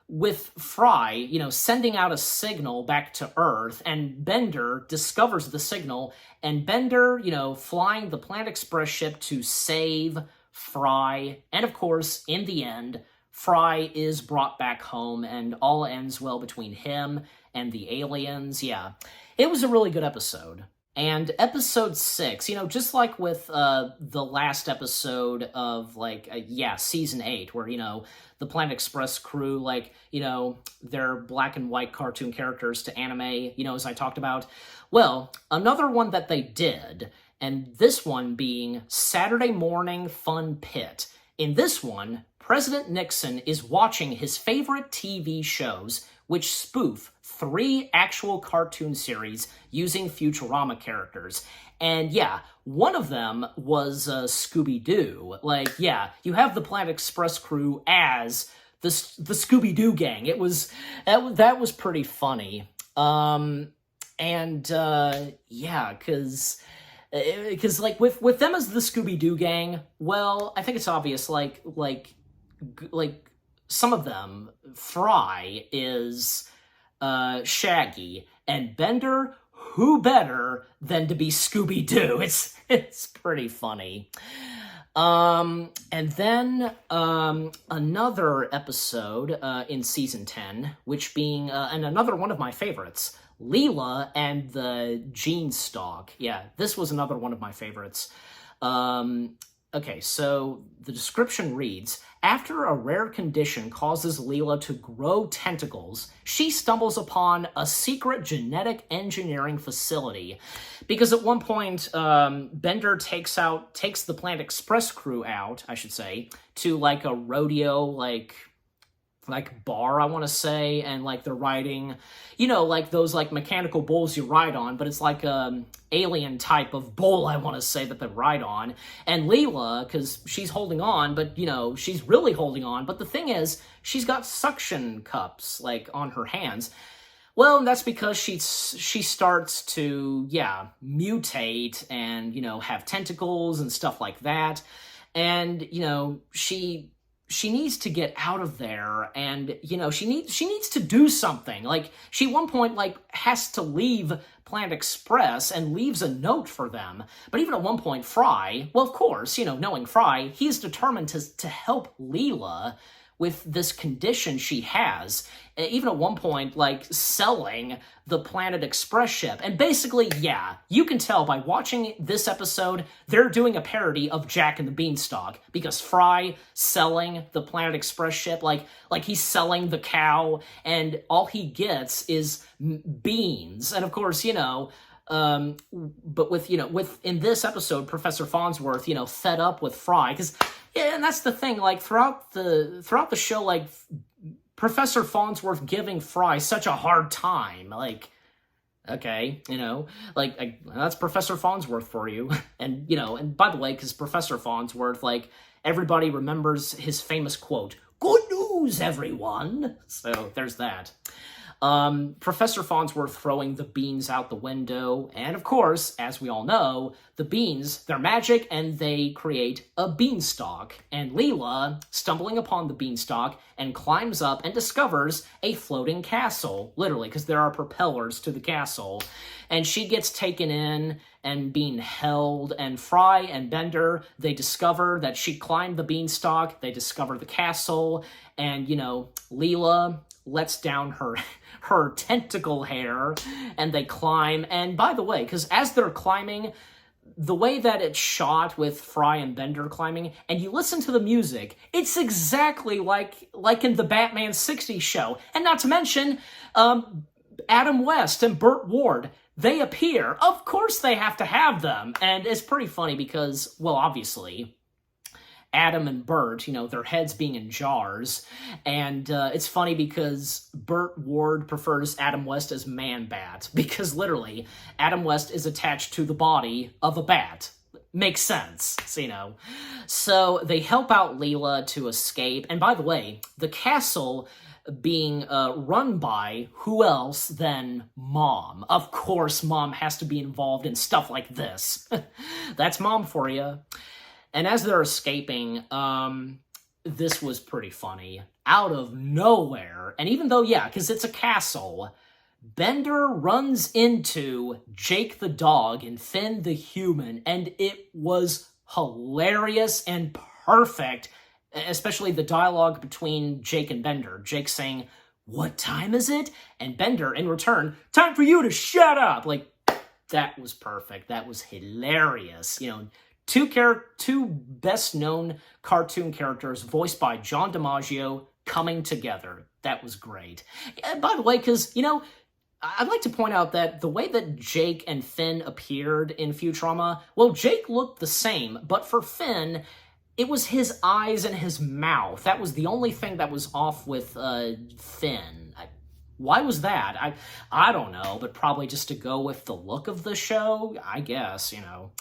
with Fry, sending out a signal back to Earth, and Bender discovers the signal, and Bender, flying the Planet Express ship to save Fry, and of course, in the end, Fry is brought back home, and all ends well between him and the aliens. Yeah, it was a really good episode. And episode 6, just like with the last episode of, season 8, where, the Planet Express crew, they're black and white cartoon characters to anime, as I talked about. Well, another one that they did, and this one being Saturday Morning Fun Pit. In this one, President Nixon is watching his favorite TV shows, which spoof 3 actual cartoon series using Futurama characters. And yeah, one of them was Scooby-Doo. You have the Planet Express crew as the Scooby-Doo gang. That was pretty funny. Because with them as the Scooby-Doo gang, well, I think it's obvious, some of them, Fry is Shaggy, and Bender, who better than to be Scooby-Doo? It's pretty funny. And then another episode in season 10, which being and another one of my favorites, Leela and the Gene Stalk. Yeah, this was another one of my favorites. Okay, so the description reads, after a rare condition causes Leela to grow tentacles, she stumbles upon a secret genetic engineering facility. Because at one point, Bender takes the Planet Express crew out, I should say, to a rodeo, bar, I want to say, and they're riding, those mechanical bulls you ride on, but it's alien type of bull, I want to say, that they ride on. And Leela, because she's holding on, but she's really holding on, but the thing is, she's got suction cups on her hands. Well, that's because she starts to mutate and have tentacles and stuff like that. And she needs to get out of there, and she needs to do something. She at one point has to leave Planet Express and leaves a note for them. But even at one point, Fry, well, of course, knowing Fry, he's determined to help Leela with this condition she has, even at one point, selling the Planet Express ship. And basically, yeah, you can tell by watching this episode, they're doing a parody of Jack and the Beanstalk, because Fry selling the Planet Express ship, he's selling the cow, and all he gets is beans. And of course, but with in this episode, Professor Farnsworth, fed up with Fry, because yeah, and that's the thing, throughout the show, Professor Farnsworth giving Fry such a hard time, okay, that's Professor Farnsworth for you. And, and by the way, because Professor Farnsworth, everybody remembers his famous quote, "Good news, everyone!" So, there's that. Professor Farnsworth throwing the beans out the window, and of course, as we all know, the beans, they're magic, and they create a beanstalk, and Leela stumbling upon the beanstalk and climbs up and discovers a floating castle, literally, because there are propellers to the castle, and she gets taken in and being held, and Fry and Bender, they discover that she climbed the beanstalk, they discover the castle, and, Leela lets down her tentacle hair, and they climb. And by the way, because as they're climbing, the way that it's shot with Fry and Bender climbing, and you listen to the music, it's exactly like in the Batman 60s show. And not to mention, Adam West and Burt Ward, they appear. Of course they have to have them. And it's pretty funny because, well, obviously, Adam and Bert, their heads being in jars. And it's funny because Burt Ward prefers Adam West as Man-Bat, because literally, Adam West is attached to the body of a bat. Makes sense, So they help out Leela to escape. And by the way, the castle being run by who else than Mom. Of course, Mom has to be involved in stuff like this. That's Mom for you. And as they're escaping, this was pretty funny. Out of nowhere, and even though, yeah, because it's a castle, Bender runs into Jake the dog and Finn the human, and it was hilarious and perfect, especially the dialogue between Jake and Bender. Jake saying, "What time is it?" And Bender, in return, "Time for you to shut up!" Like, that was perfect. That was hilarious. You know, two best-known cartoon characters voiced by John DiMaggio coming together. That was great. And by the way, because, you know, I'd like to point out that the way that Jake and Finn appeared in Futurama, well, Jake looked the same, but for Finn, it was his eyes and his mouth. That was the only thing that was off with Finn. Why was that? I don't know, but probably just to go with the look of the show, I guess, you know.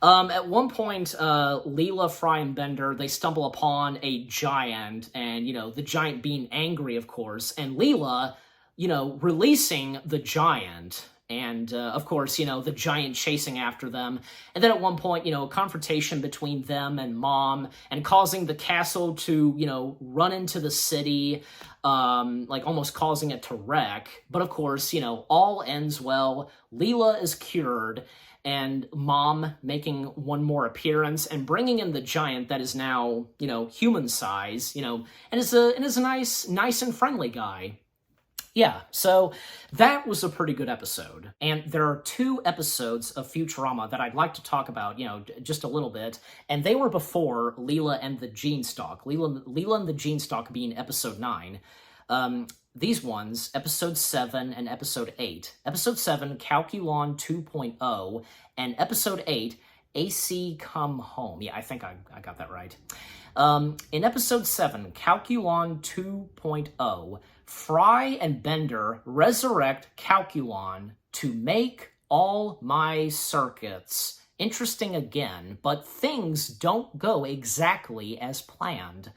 At one point, Leela, Fry, and Bender, they stumble upon a giant, and, you know, the giant being angry, of course, and Leela, you know, releasing the giant, and, of course, you know, the giant chasing after them, and then at one point, you know, a confrontation between them and Mom, and causing the castle to, you know, run into the city, like almost causing it to wreck, but of course, you know, all ends well, Leela is cured, and Mom making one more appearance and bringing in the giant that is now, you know, human size, you know, and is a nice and friendly guy. Yeah, so that was a pretty good episode. And there are 2 episodes of Futurama that I'd like to talk about, you know, just a little bit. And they were before Leela and the Jeanstalk. Leela and the Jeanstalk being episode 9. These ones, episode 7 and episode 8. Episode 7, Calculon 2.0, and episode 8, AC Come Home. Yeah, I think I got that right. In episode 7, Calculon 2.0, Fry and Bender resurrect Calculon to make all my circuits. Interesting again, but things don't go exactly as planned.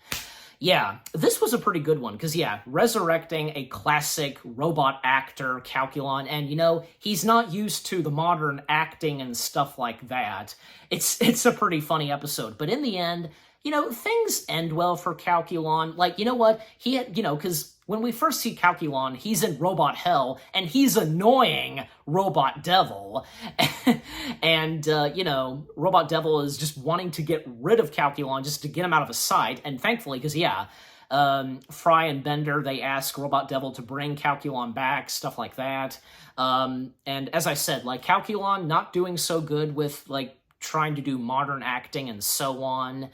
Yeah, this was a pretty good one, because, yeah, resurrecting a classic robot actor, Calculon, and, you know, he's not used to the modern acting and stuff like that. It's a pretty funny episode, but in the end, you know, things end well for Calculon. Like, you know what? He had, you know, because when we first see Calculon, he's in robot hell, and he's annoying Robot Devil. And, you know, Robot Devil is just wanting to get rid of Calculon just to get him out of his sight. And thankfully, because, yeah, Fry and Bender, they ask Robot Devil to bring Calculon back, stuff like that. And as I said, like, Calculon not doing so good with, like, trying to do modern acting and so on.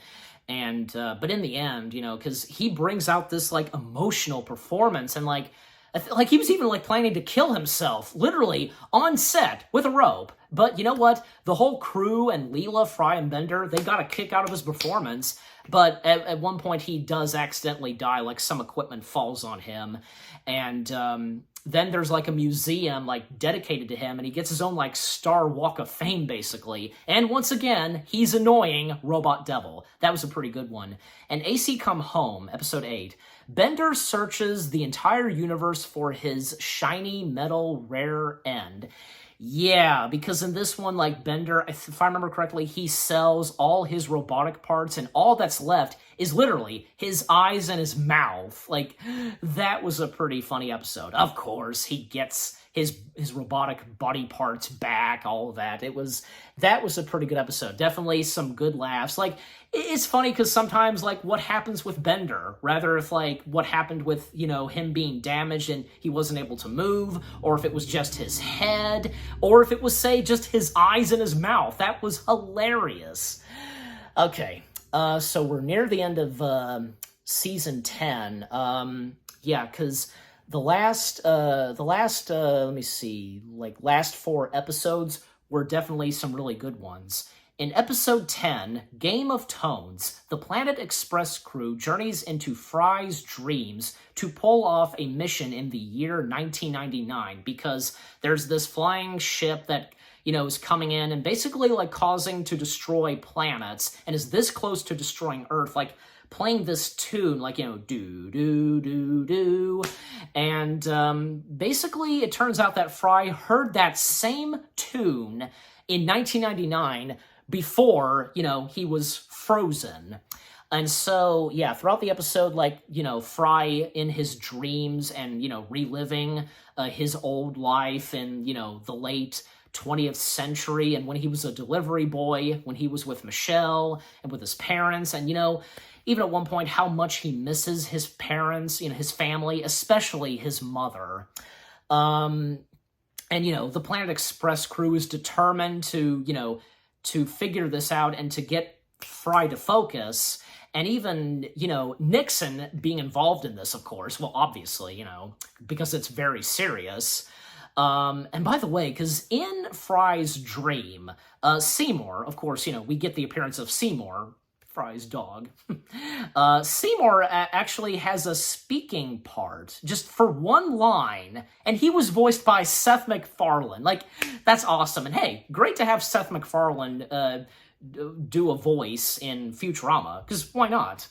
And, but in the end, you know, because he brings out this, like, emotional performance, and, like he was even, like, planning to kill himself, literally, on set, with a rope. But you know what? The whole crew and Leela, Fry, and Bender, they got a kick out of his performance, but at one point he does accidentally die, like, some equipment falls on him, and, then there's, like, a museum, like, dedicated to him, and he gets his own, like, Star Walk of Fame, basically. And once again, he's annoying Robot Devil. That was a pretty good one. And AC Come Home, episode 8. Bender searches the entire universe for his shiny metal rare end. Yeah, because in this one, like, Bender, if I remember correctly, he sells all his robotic parts, and all that's left is literally his eyes and his mouth. Like, that was a pretty funny episode. Of course, he gets his robotic body parts back, all of that. That was a pretty good episode. Definitely some good laughs. Like, it's funny because sometimes, like, what happens with Bender, rather if, like, what happened with, you know, him being damaged and he wasn't able to move, or if it was just his head, or if it was, say, just his eyes and his mouth. That was hilarious. Okay, so we're near the end of season 10. Yeah, because the last, let me see, like, last 4 episodes were definitely some really good ones. In episode 10, Game of Tones, the Planet Express crew journeys into Fry's dreams to pull off a mission in the year 1999, because there's this flying ship that, you know, is coming in and basically, like, causing to destroy planets, and is this close to destroying Earth, like, playing this tune, like, do, do, do, do. And basically, it turns out that Fry heard that same tune in 1999 before, he was frozen. And so, yeah, throughout the episode, like, Fry in his dreams and, reliving his old life in, the late 20th century, and when he was a delivery boy, when he was with Michelle and with his parents, and, even at one point, how much he misses his parents, his family, especially his mother. And, the Planet Express crew is determined to figure this out and to get Fry to focus. And even, Nixon being involved in this, of course, well, obviously, because it's very serious. And by the way, because in Fry's dream, Seymour, of course, we get the appearance of Seymour, Fry's dog. Seymour actually has a speaking part, just for one line, and he was voiced by Seth MacFarlane. Like, that's awesome. And hey, great to have Seth MacFarlane do a voice in Futurama, because why not?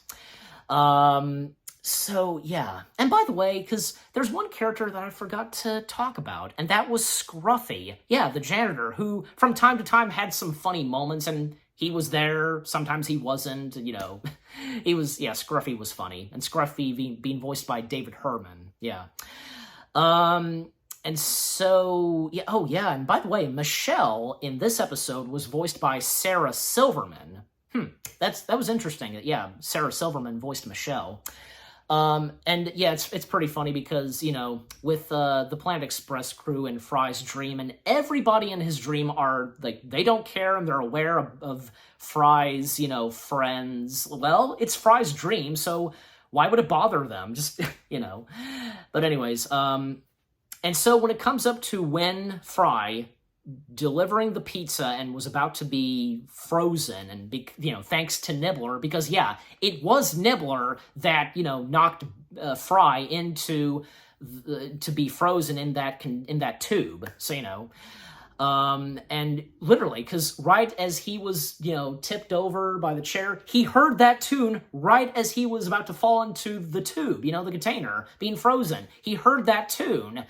So, yeah. And by the way, because there's one character that I forgot to talk about, and that was Scruffy. Yeah, the janitor, who from time to time had some funny moments, and he was there, sometimes he wasn't, Scruffy was funny. And Scruffy being voiced by David Herman, yeah. And so, yeah, oh yeah, and by the way, Michelle in this episode was voiced by Sarah Silverman. That was interesting. Yeah, Sarah Silverman voiced Michelle. And yeah, it's pretty funny because, with the Planet Express crew and Fry's dream, and everybody in his dream are, like, they don't care and they're aware of Fry's, friends. Well, it's Fry's dream, so why would it bother them? Just, But anyways, and so when it comes up to when Fry delivering the pizza and was about to be frozen, and thanks to Nibbler, because yeah, it was Nibbler that knocked Fry into to be frozen in that tube. So and literally, because right as he was tipped over by the chair, he heard that tune right as he was about to fall into the tube, the container being frozen. He heard that tune,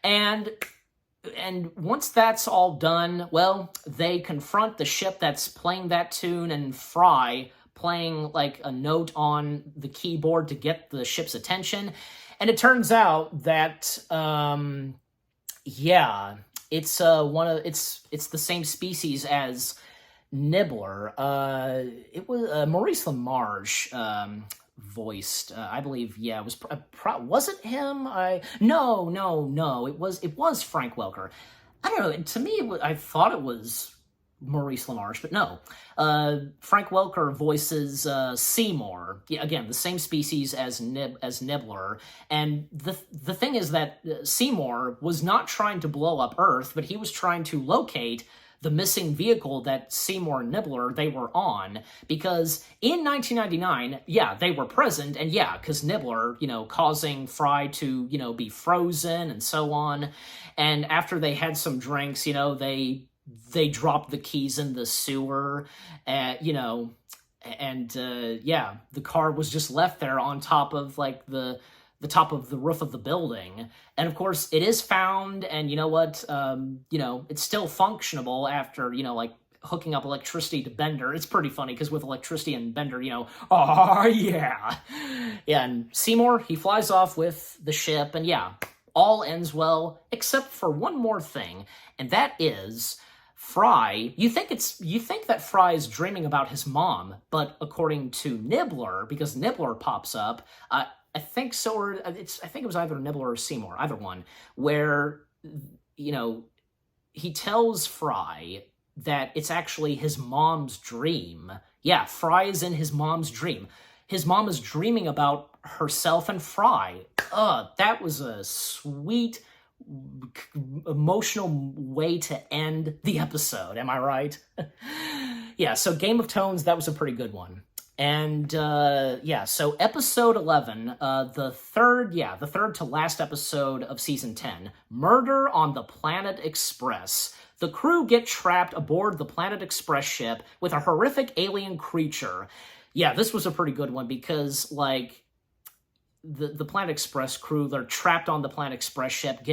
and once that's all done, well, they confront the ship that's playing that tune, and Fry playing like a note on the keyboard to get the ship's attention. And it turns out that, it's it's the same species as Nibbler. It was Maurice LaMarche voiced, I believe, yeah, it was, was it him? No, it was Frank Welker. I don't know, to me, I thought it was Maurice LaMarche, but no. Frank Welker voices Seymour, yeah, again, the same species as Nibbler, and the thing is that Seymour was not trying to blow up Earth, but he was trying to locate the missing vehicle that Seymour and Nibbler, they were on, because in 1999, yeah, they were present, and yeah, because Nibbler, causing Fry to, be frozen and so on, and after they had some drinks, they dropped the keys in the sewer, yeah, the car was just left there on top of, like, the top of the roof of the building. And of course it is found, and you know what, it's still functionable after, like, hooking up electricity to Bender. It's pretty funny because with electricity and Bender, oh yeah. Yeah, and Seymour, he flies off with the ship, and yeah, all ends well, except for one more thing, and that is Fry. You think that Fry is dreaming about his mom, but according to Nibbler, because Nibbler pops up, I think so, or I think it was either Nibbler or Seymour, either one, where, he tells Fry that it's actually his mom's dream. Yeah, Fry is in his mom's dream. His mom is dreaming about herself and Fry. That was a sweet, emotional way to end the episode. Am I right? Yeah, so Game of Tones, that was a pretty good one. And, so episode 11, the third to last episode of season 10, Murder on the Planet Express. The crew get trapped aboard the Planet Express ship with a horrific alien creature. Yeah, this was a pretty good one because, like, the Planet Express crew, they're trapped on the Planet Express ship,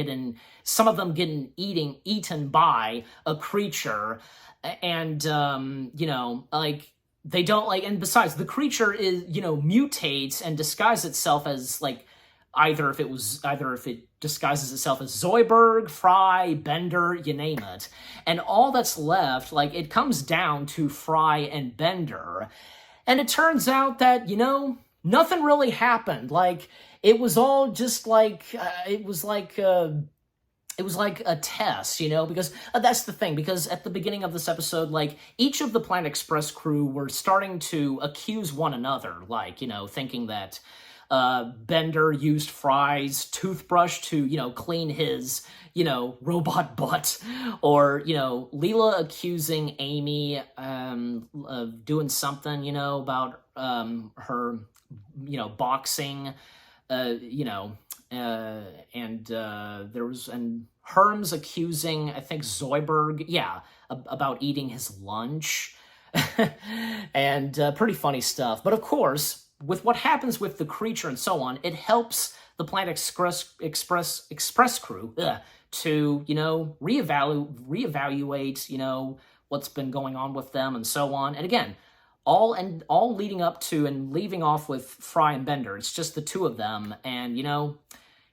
some of them getting eaten by a creature, and like, they don't like, and besides, the creature is, mutates and disguises itself as, like, either if it disguises itself as Zoidberg, Fry, Bender, you name it. And all that's left, like, it comes down to Fry and Bender. And it turns out that, nothing really happened. Like, it was all just like, it was like a test, because that's the thing, because at the beginning of this episode, like, each of the Planet Express crew were starting to accuse one another, like, thinking that Bender used Fry's toothbrush to, clean his, robot butt, or, Leela accusing Amy of doing something, about her, boxing, and Herm's accusing, I think, Zoidberg, about eating his lunch, and pretty funny stuff. But of course, with what happens with the creature and so on, it helps the Planet Express crew to, reevaluate, what's been going on with them and so on. And again, all leading up to and leaving off with Fry and Bender. It's just the two of them, and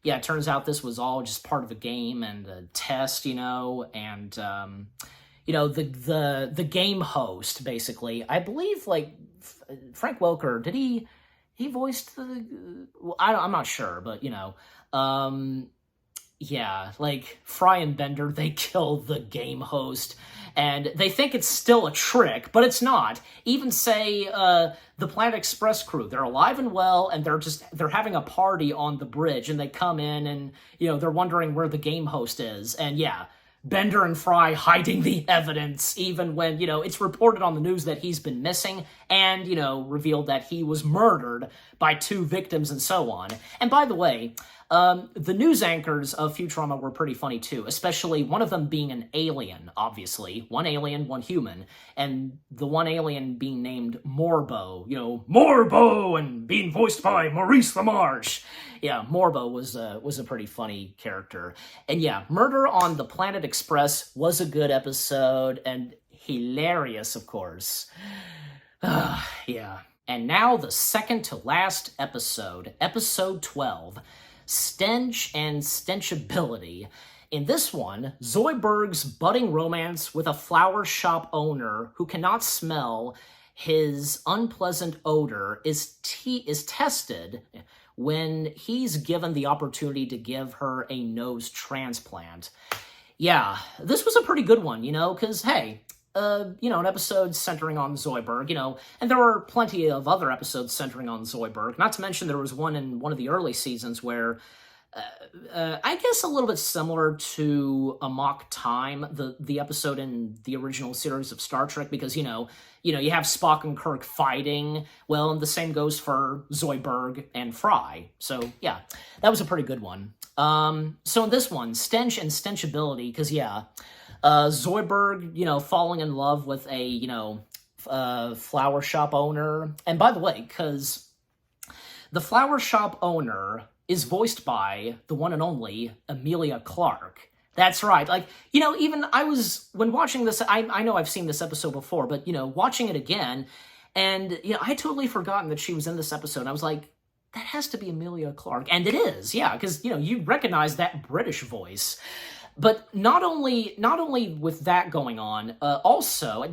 it turns out this was all just part of a game and a test, and the game host, basically, I believe, like, Frank Welker, did he voiced I'm not sure, but like, Fry and Bender, they kill the game host, and they think it's still a trick, but it's not. Even say the Planet Express crew, they're alive and well, and they're having a party on the bridge, and they come in, and they're wondering where the game host is, and Bender and Fry hiding the evidence, even when, it's reported on the news that he's been missing, and, revealed that he was murdered by two victims and so on. And by the way, the news anchors of Futurama were pretty funny too, especially one of them being an alien, obviously. One alien, one human, and the one alien being named Morbo, Morbo, and being voiced by Maurice LaMarche. Yeah, Morbo was a pretty funny character. And Murder on the Planet Express was a good episode, and hilarious, of course. And now the second to last episode, episode 12, Stench and Stenchability. In this one, Zoidberg's budding romance with a flower shop owner who cannot smell his unpleasant odor is tested when he's given the opportunity to give her a nose transplant. Yeah, this was a pretty good one, because, hey, an episode centering on Zoidberg, and there were plenty of other episodes centering on Zoidberg. Not to mention there was one in one of the early seasons where, I guess a little bit similar to Amok Time, the episode in the original series of Star Trek, because, you have Spock and Kirk fighting, well, and the same goes for Zoidberg and Fry. So, that was a pretty good one. So in this one, Stench and Stenchability, because, Zoidberg, falling in love with a, flower shop owner. And by the way, because the flower shop owner is voiced by the one and only Emilia Clarke. That's right. Like, even when watching this, I know I've seen this episode before, but, watching it again, and, I had totally forgotten that she was in this episode. I was like, that has to be Emilia Clarke. And it is, because, you recognize that British voice. But not only with that going on, also, I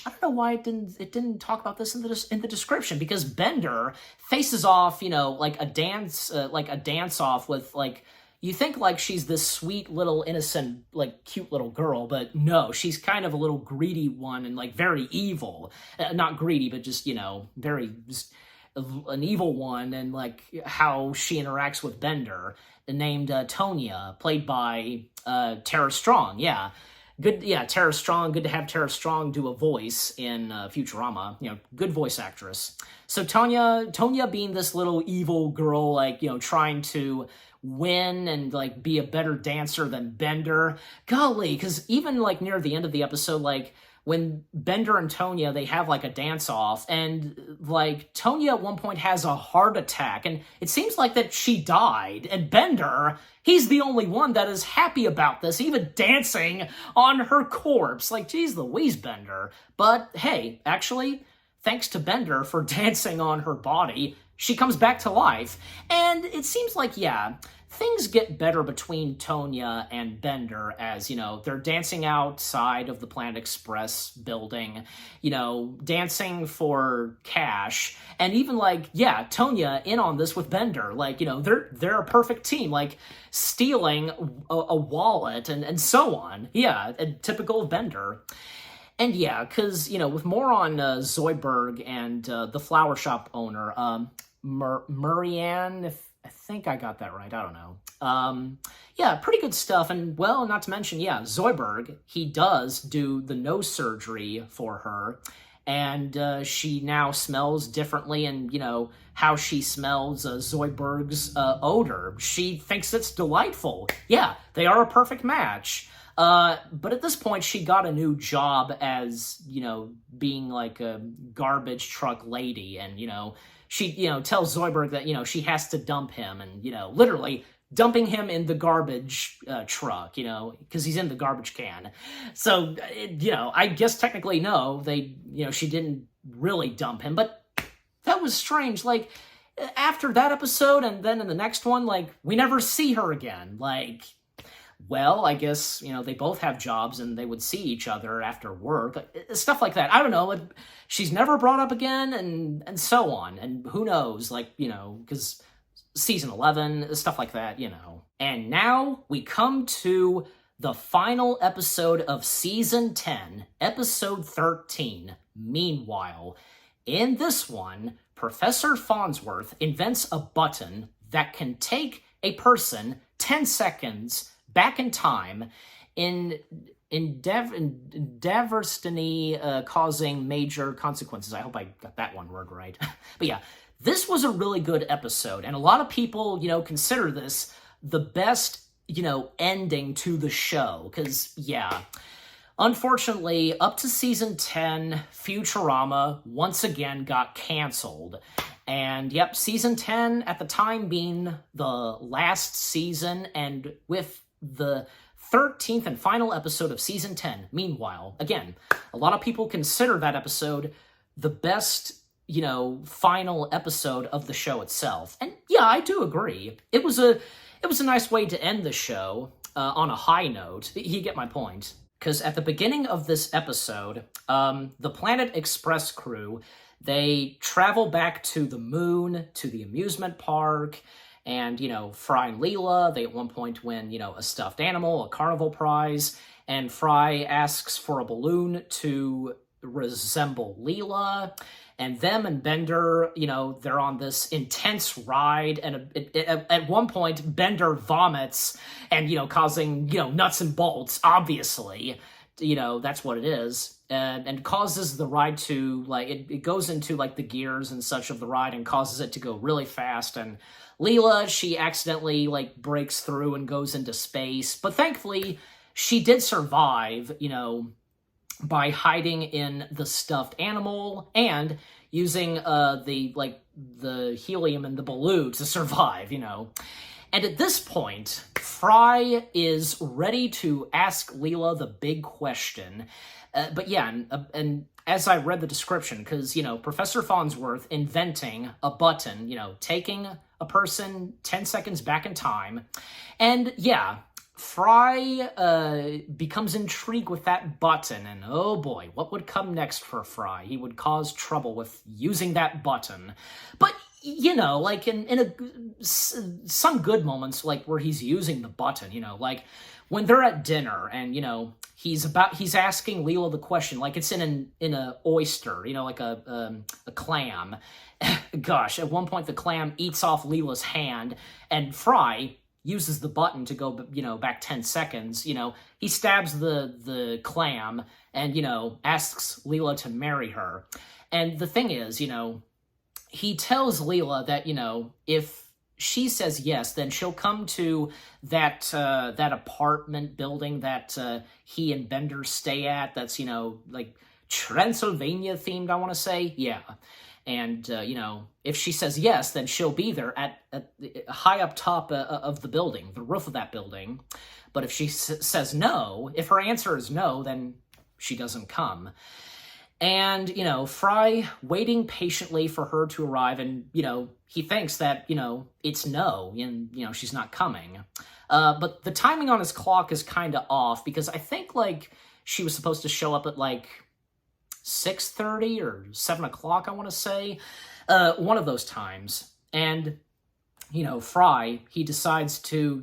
don't know why it didn't talk about this in the description, because Bender faces off, like a dance off with, like, you think, like, she's this sweet little innocent, like, cute little girl, but no, she's kind of a little greedy one and, like, very evil. Not greedy, but just, very just an evil one, and, like, how she interacts with Bender, named Tonya, played by Tara Strong. Tara Strong. Good to have Tara Strong do a voice in Futurama. Good voice actress. So Tonya being this little evil girl, like, trying to win and, like, be a better dancer than Bender. Golly, because even, like, near the end of the episode, like, when Bender and Tonya, they have like a dance-off, and like Tonya at one point has a heart attack, and it seems like that she died, and Bender, he's the only one that is happy about this, even dancing on her corpse. Like, geez Louise, Bender. But hey, actually, thanks to Bender for dancing on her body, she comes back to life. And it seems like, yeah, things get better between Tonya and Bender as, they're dancing outside of the Planet Express building, dancing for cash. And even like, yeah, Tonya in on this with Bender. Like, they're a perfect team, like stealing a wallet and so on. Yeah, typical of Bender. And yeah, because, with more on Zoidberg and the flower shop owner, Marianne, if I think I got that right, I don't know. Yeah, pretty good stuff. And, well, not to mention, yeah, Zoidberg, he does do the nose surgery for her. And she now smells differently, and, how she smells Zoidberg's odor. She thinks it's delightful. Yeah, they are a perfect match. But at this point, she got a new job as, being like a garbage truck lady. And, she, tells Zoidberg that, she has to dump him and, literally dumping him in the garbage truck, because he's in the garbage can. So, I guess technically, no, she didn't really dump him. But that was strange. Like, after that episode and then in the next one, like, we never see her again. Like, well, I guess, they both have jobs and they would see each other after work. Stuff like that. I don't know. She's never brought up again and so on. And who knows, like, because season 11, stuff like that, And now we come to the final episode of season 10, episode 13, Meanwhile. In this one, Professor Farnsworth invents a button that can take a person 10 seconds back in time in destiny, causing major consequences. I hope I got that one word right. But yeah, this was a really good episode, and a lot of people, consider this the best, ending to the show, because, yeah, unfortunately, up to season 10, Futurama once again got canceled. And yep, season 10 at the time being the last season, and with the 13th and final episode of season 10, Meanwhile, again, a lot of people consider that episode the best, final episode of the show itself. And yeah, I do agree. It was a nice way to end the show on a high note. You get my point. Because at the beginning of this episode, the Planet Express crew, they travel back to the moon, to the amusement park, and, Fry and Leela, they at one point win, a stuffed animal, a carnival prize, and Fry asks for a balloon to resemble Leela, and them and Bender, they're on this intense ride, and at one point, Bender vomits, and, causing, nuts and bolts, obviously. That's what it is, and causes the ride to, like, it goes into, like, the gears and such of the ride and causes it to go really fast, and Leela, she accidentally, like, breaks through and goes into space, but thankfully, she did survive, by hiding in the stuffed animal and using, the helium in the balloon to survive, And at this point, Fry is ready to ask Leela the big question. But yeah, and as I read the description, because, Professor Farnsworth inventing a button, taking a person 10 seconds back in time. And yeah, Fry becomes intrigued with that button, and oh boy, what would come next for Fry? He would cause trouble with using that button. But like in some good moments, like where he's using the button, like when they're at dinner and, he's asking Leela the question, like it's in an oyster, like a clam. Gosh, at one point the clam eats off Leela's hand, and Fry uses the button to go, back 10 seconds. He stabs the clam and, asks Leela to marry her. And the thing is, he tells Leela that, if she says yes, then she'll come to that apartment building that he and Bender stay at. That's, like Transylvania themed, I want to say. Yeah. And, if she says yes, then she'll be there at high up top of the building, the roof of that building. But if she says no, if her answer is no, then she doesn't come. And, Fry waiting patiently for her to arrive, and, he thinks that, it's no, and, she's not coming. But the timing on his clock is kind of off, because I think, like, she was supposed to show up at, like, 6:30 or 7 o'clock, I want to say. One of those times. And, Fry, he decides to,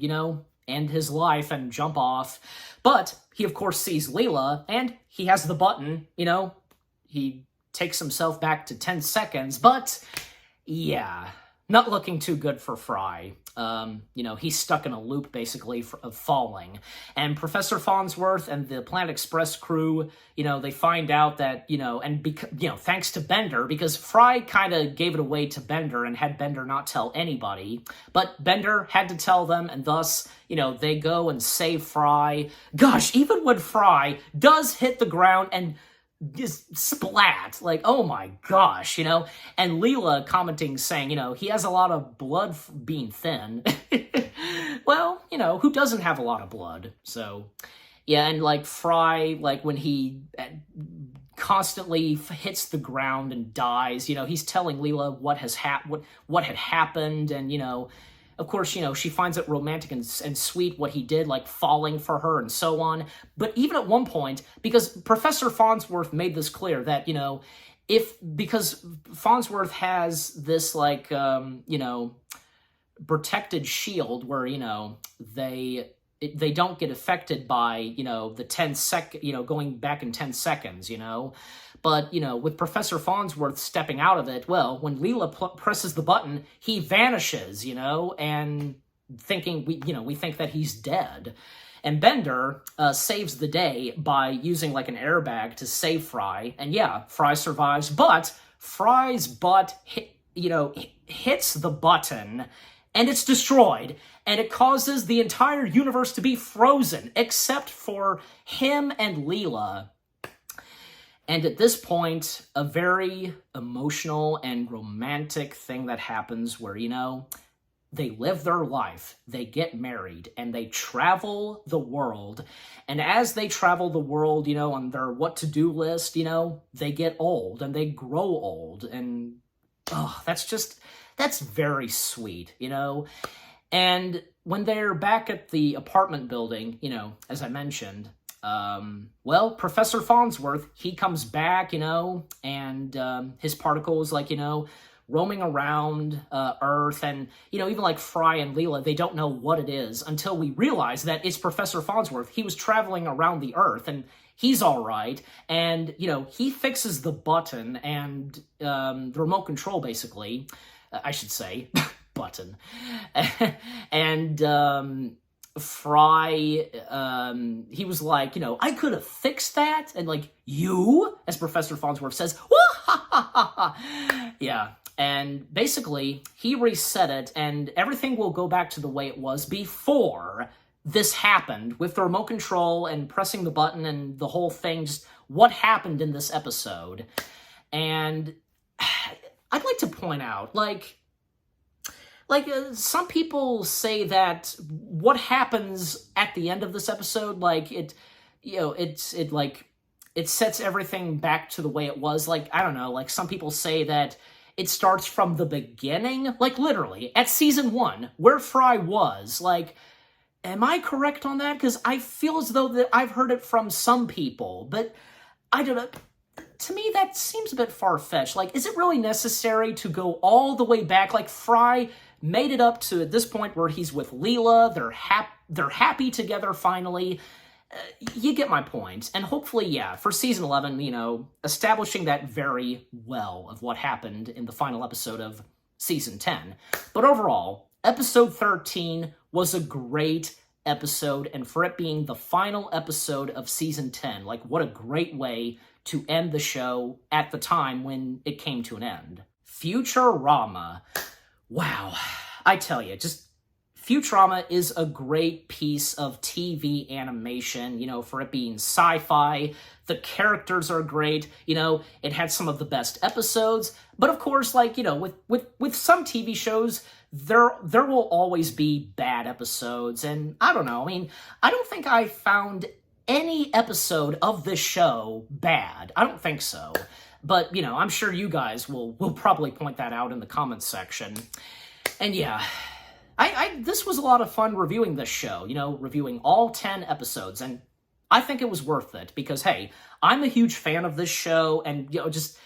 end his life and jump off. But he, of course, sees Leela, and he has the button, he takes himself back to 10 seconds, but yeah, not looking too good for Fry. He's stuck in a loop, basically, of falling. And Professor Farnsworth and the Planet Express crew, they find out that, thanks to Bender, because Fry kind of gave it away to Bender and had Bender not tell anybody, but Bender had to tell them, and thus, they go and save Fry. Gosh, even when Fry does hit the ground and just splat, like, oh my gosh, and Leela commenting, saying, he has a lot of blood being thin. Well, who doesn't have a lot of blood? So, yeah, and, like, Fry, like, when he constantly hits the ground and dies, he's telling Leela what had happened, and, of course, she finds it romantic and sweet what he did, like falling for her and so on. But even at one point, because Professor Farnsworth made this clear that, because Farnsworth has this, like, protected shield where, they don't get affected by, the 10-second, going back in 10 seconds, But, with Professor Farnsworth stepping out of it, well, when Leela presses the button, he vanishes, and we think that he's dead. And Bender saves the day by using, like, an airbag to save Fry. And yeah, Fry survives, but Fry's butt, hits the button, and it's destroyed. And it causes the entire universe to be frozen, except for him and Leela. And at this point, a very emotional and romantic thing that happens where, they live their life, they get married, and they travel the world. And as they travel the world, on their what-to-do list, they get old and they grow old. And, that's very sweet, And when they're back at the apartment building, as I mentioned, Professor Farnsworth, he comes back, and his particles, like, roaming around Earth, and, even like Fry and Leela, they don't know what it is until we realize that it's Professor Farnsworth. He was traveling around the Earth, and he's all right, and, he fixes the button and the remote control, basically, I should say, button, and Fry, he was like, I could have fixed that, and, like, you, as Professor Farnsworth says, yeah, and basically, he reset it, and everything will go back to the way it was before this happened, with the remote control and pressing the button and the whole thing, just what happened in this episode. And I'd like to point out, some people say that what happens at the end of this episode, like, it sets everything back to the way it was. Like, I don't know, like, some people say that it starts from the beginning, like, literally, at season 1, where Fry was. Like, am I correct on that? Because I feel as though that I've heard it from some people, but I don't know. To me, that seems a bit far-fetched. Like, is it really necessary to go all the way back? Like, Fry made it up to this point where he's with Leela, they're happy together finally. You get my point. And hopefully, yeah, for season 11, establishing that very well of what happened in the final episode of season 10. But overall, episode 13 was a great episode, and for it being the final episode of season 10, like, what a great way to end the show at the time when it came to an end. Futurama. Wow. I tell you, just Futurama is a great piece of TV animation, you know, for it being sci-fi. The characters are great, you know, it had some of the best episodes, but of course, like, you know, with some TV shows, there will always be bad episodes, and I don't know, I mean, I don't think I found any episode of this show bad. I don't think so. But, you know, I'm sure you guys will probably point that out in the comments section. And yeah, this was a lot of fun reviewing this show, you know, reviewing all 10 episodes, and I think it was worth it, because, hey, I'm a huge fan of this show, and, you know, just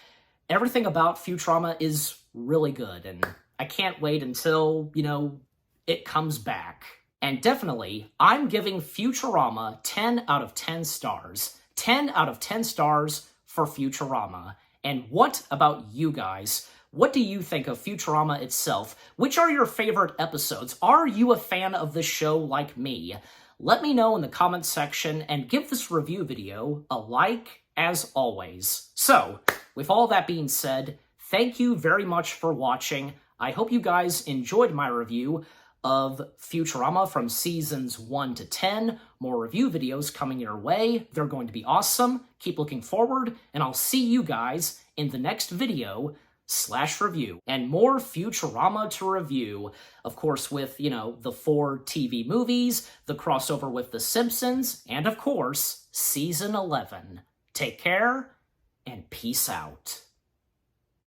everything about Futurama is really good, and I can't wait until, you know, it comes back. And definitely, I'm giving Futurama 10 out of 10 stars. 10 out of 10 stars for Futurama. And what about you guys? What do you think of Futurama itself? Which are your favorite episodes? Are you a fan of the show like me? Let me know in the comments section, and give this review video a like, as always. So, with all that being said, thank you very much for watching. I hope you guys enjoyed my review of Futurama from seasons 1 to 10. More review videos coming your way. They're going to be awesome. Keep looking forward, and I'll see you guys in the next video / review. And more Futurama to review, of course, with, you know, the 4 TV movies, the crossover with The Simpsons, and of course, Season 11. Take care, and peace out.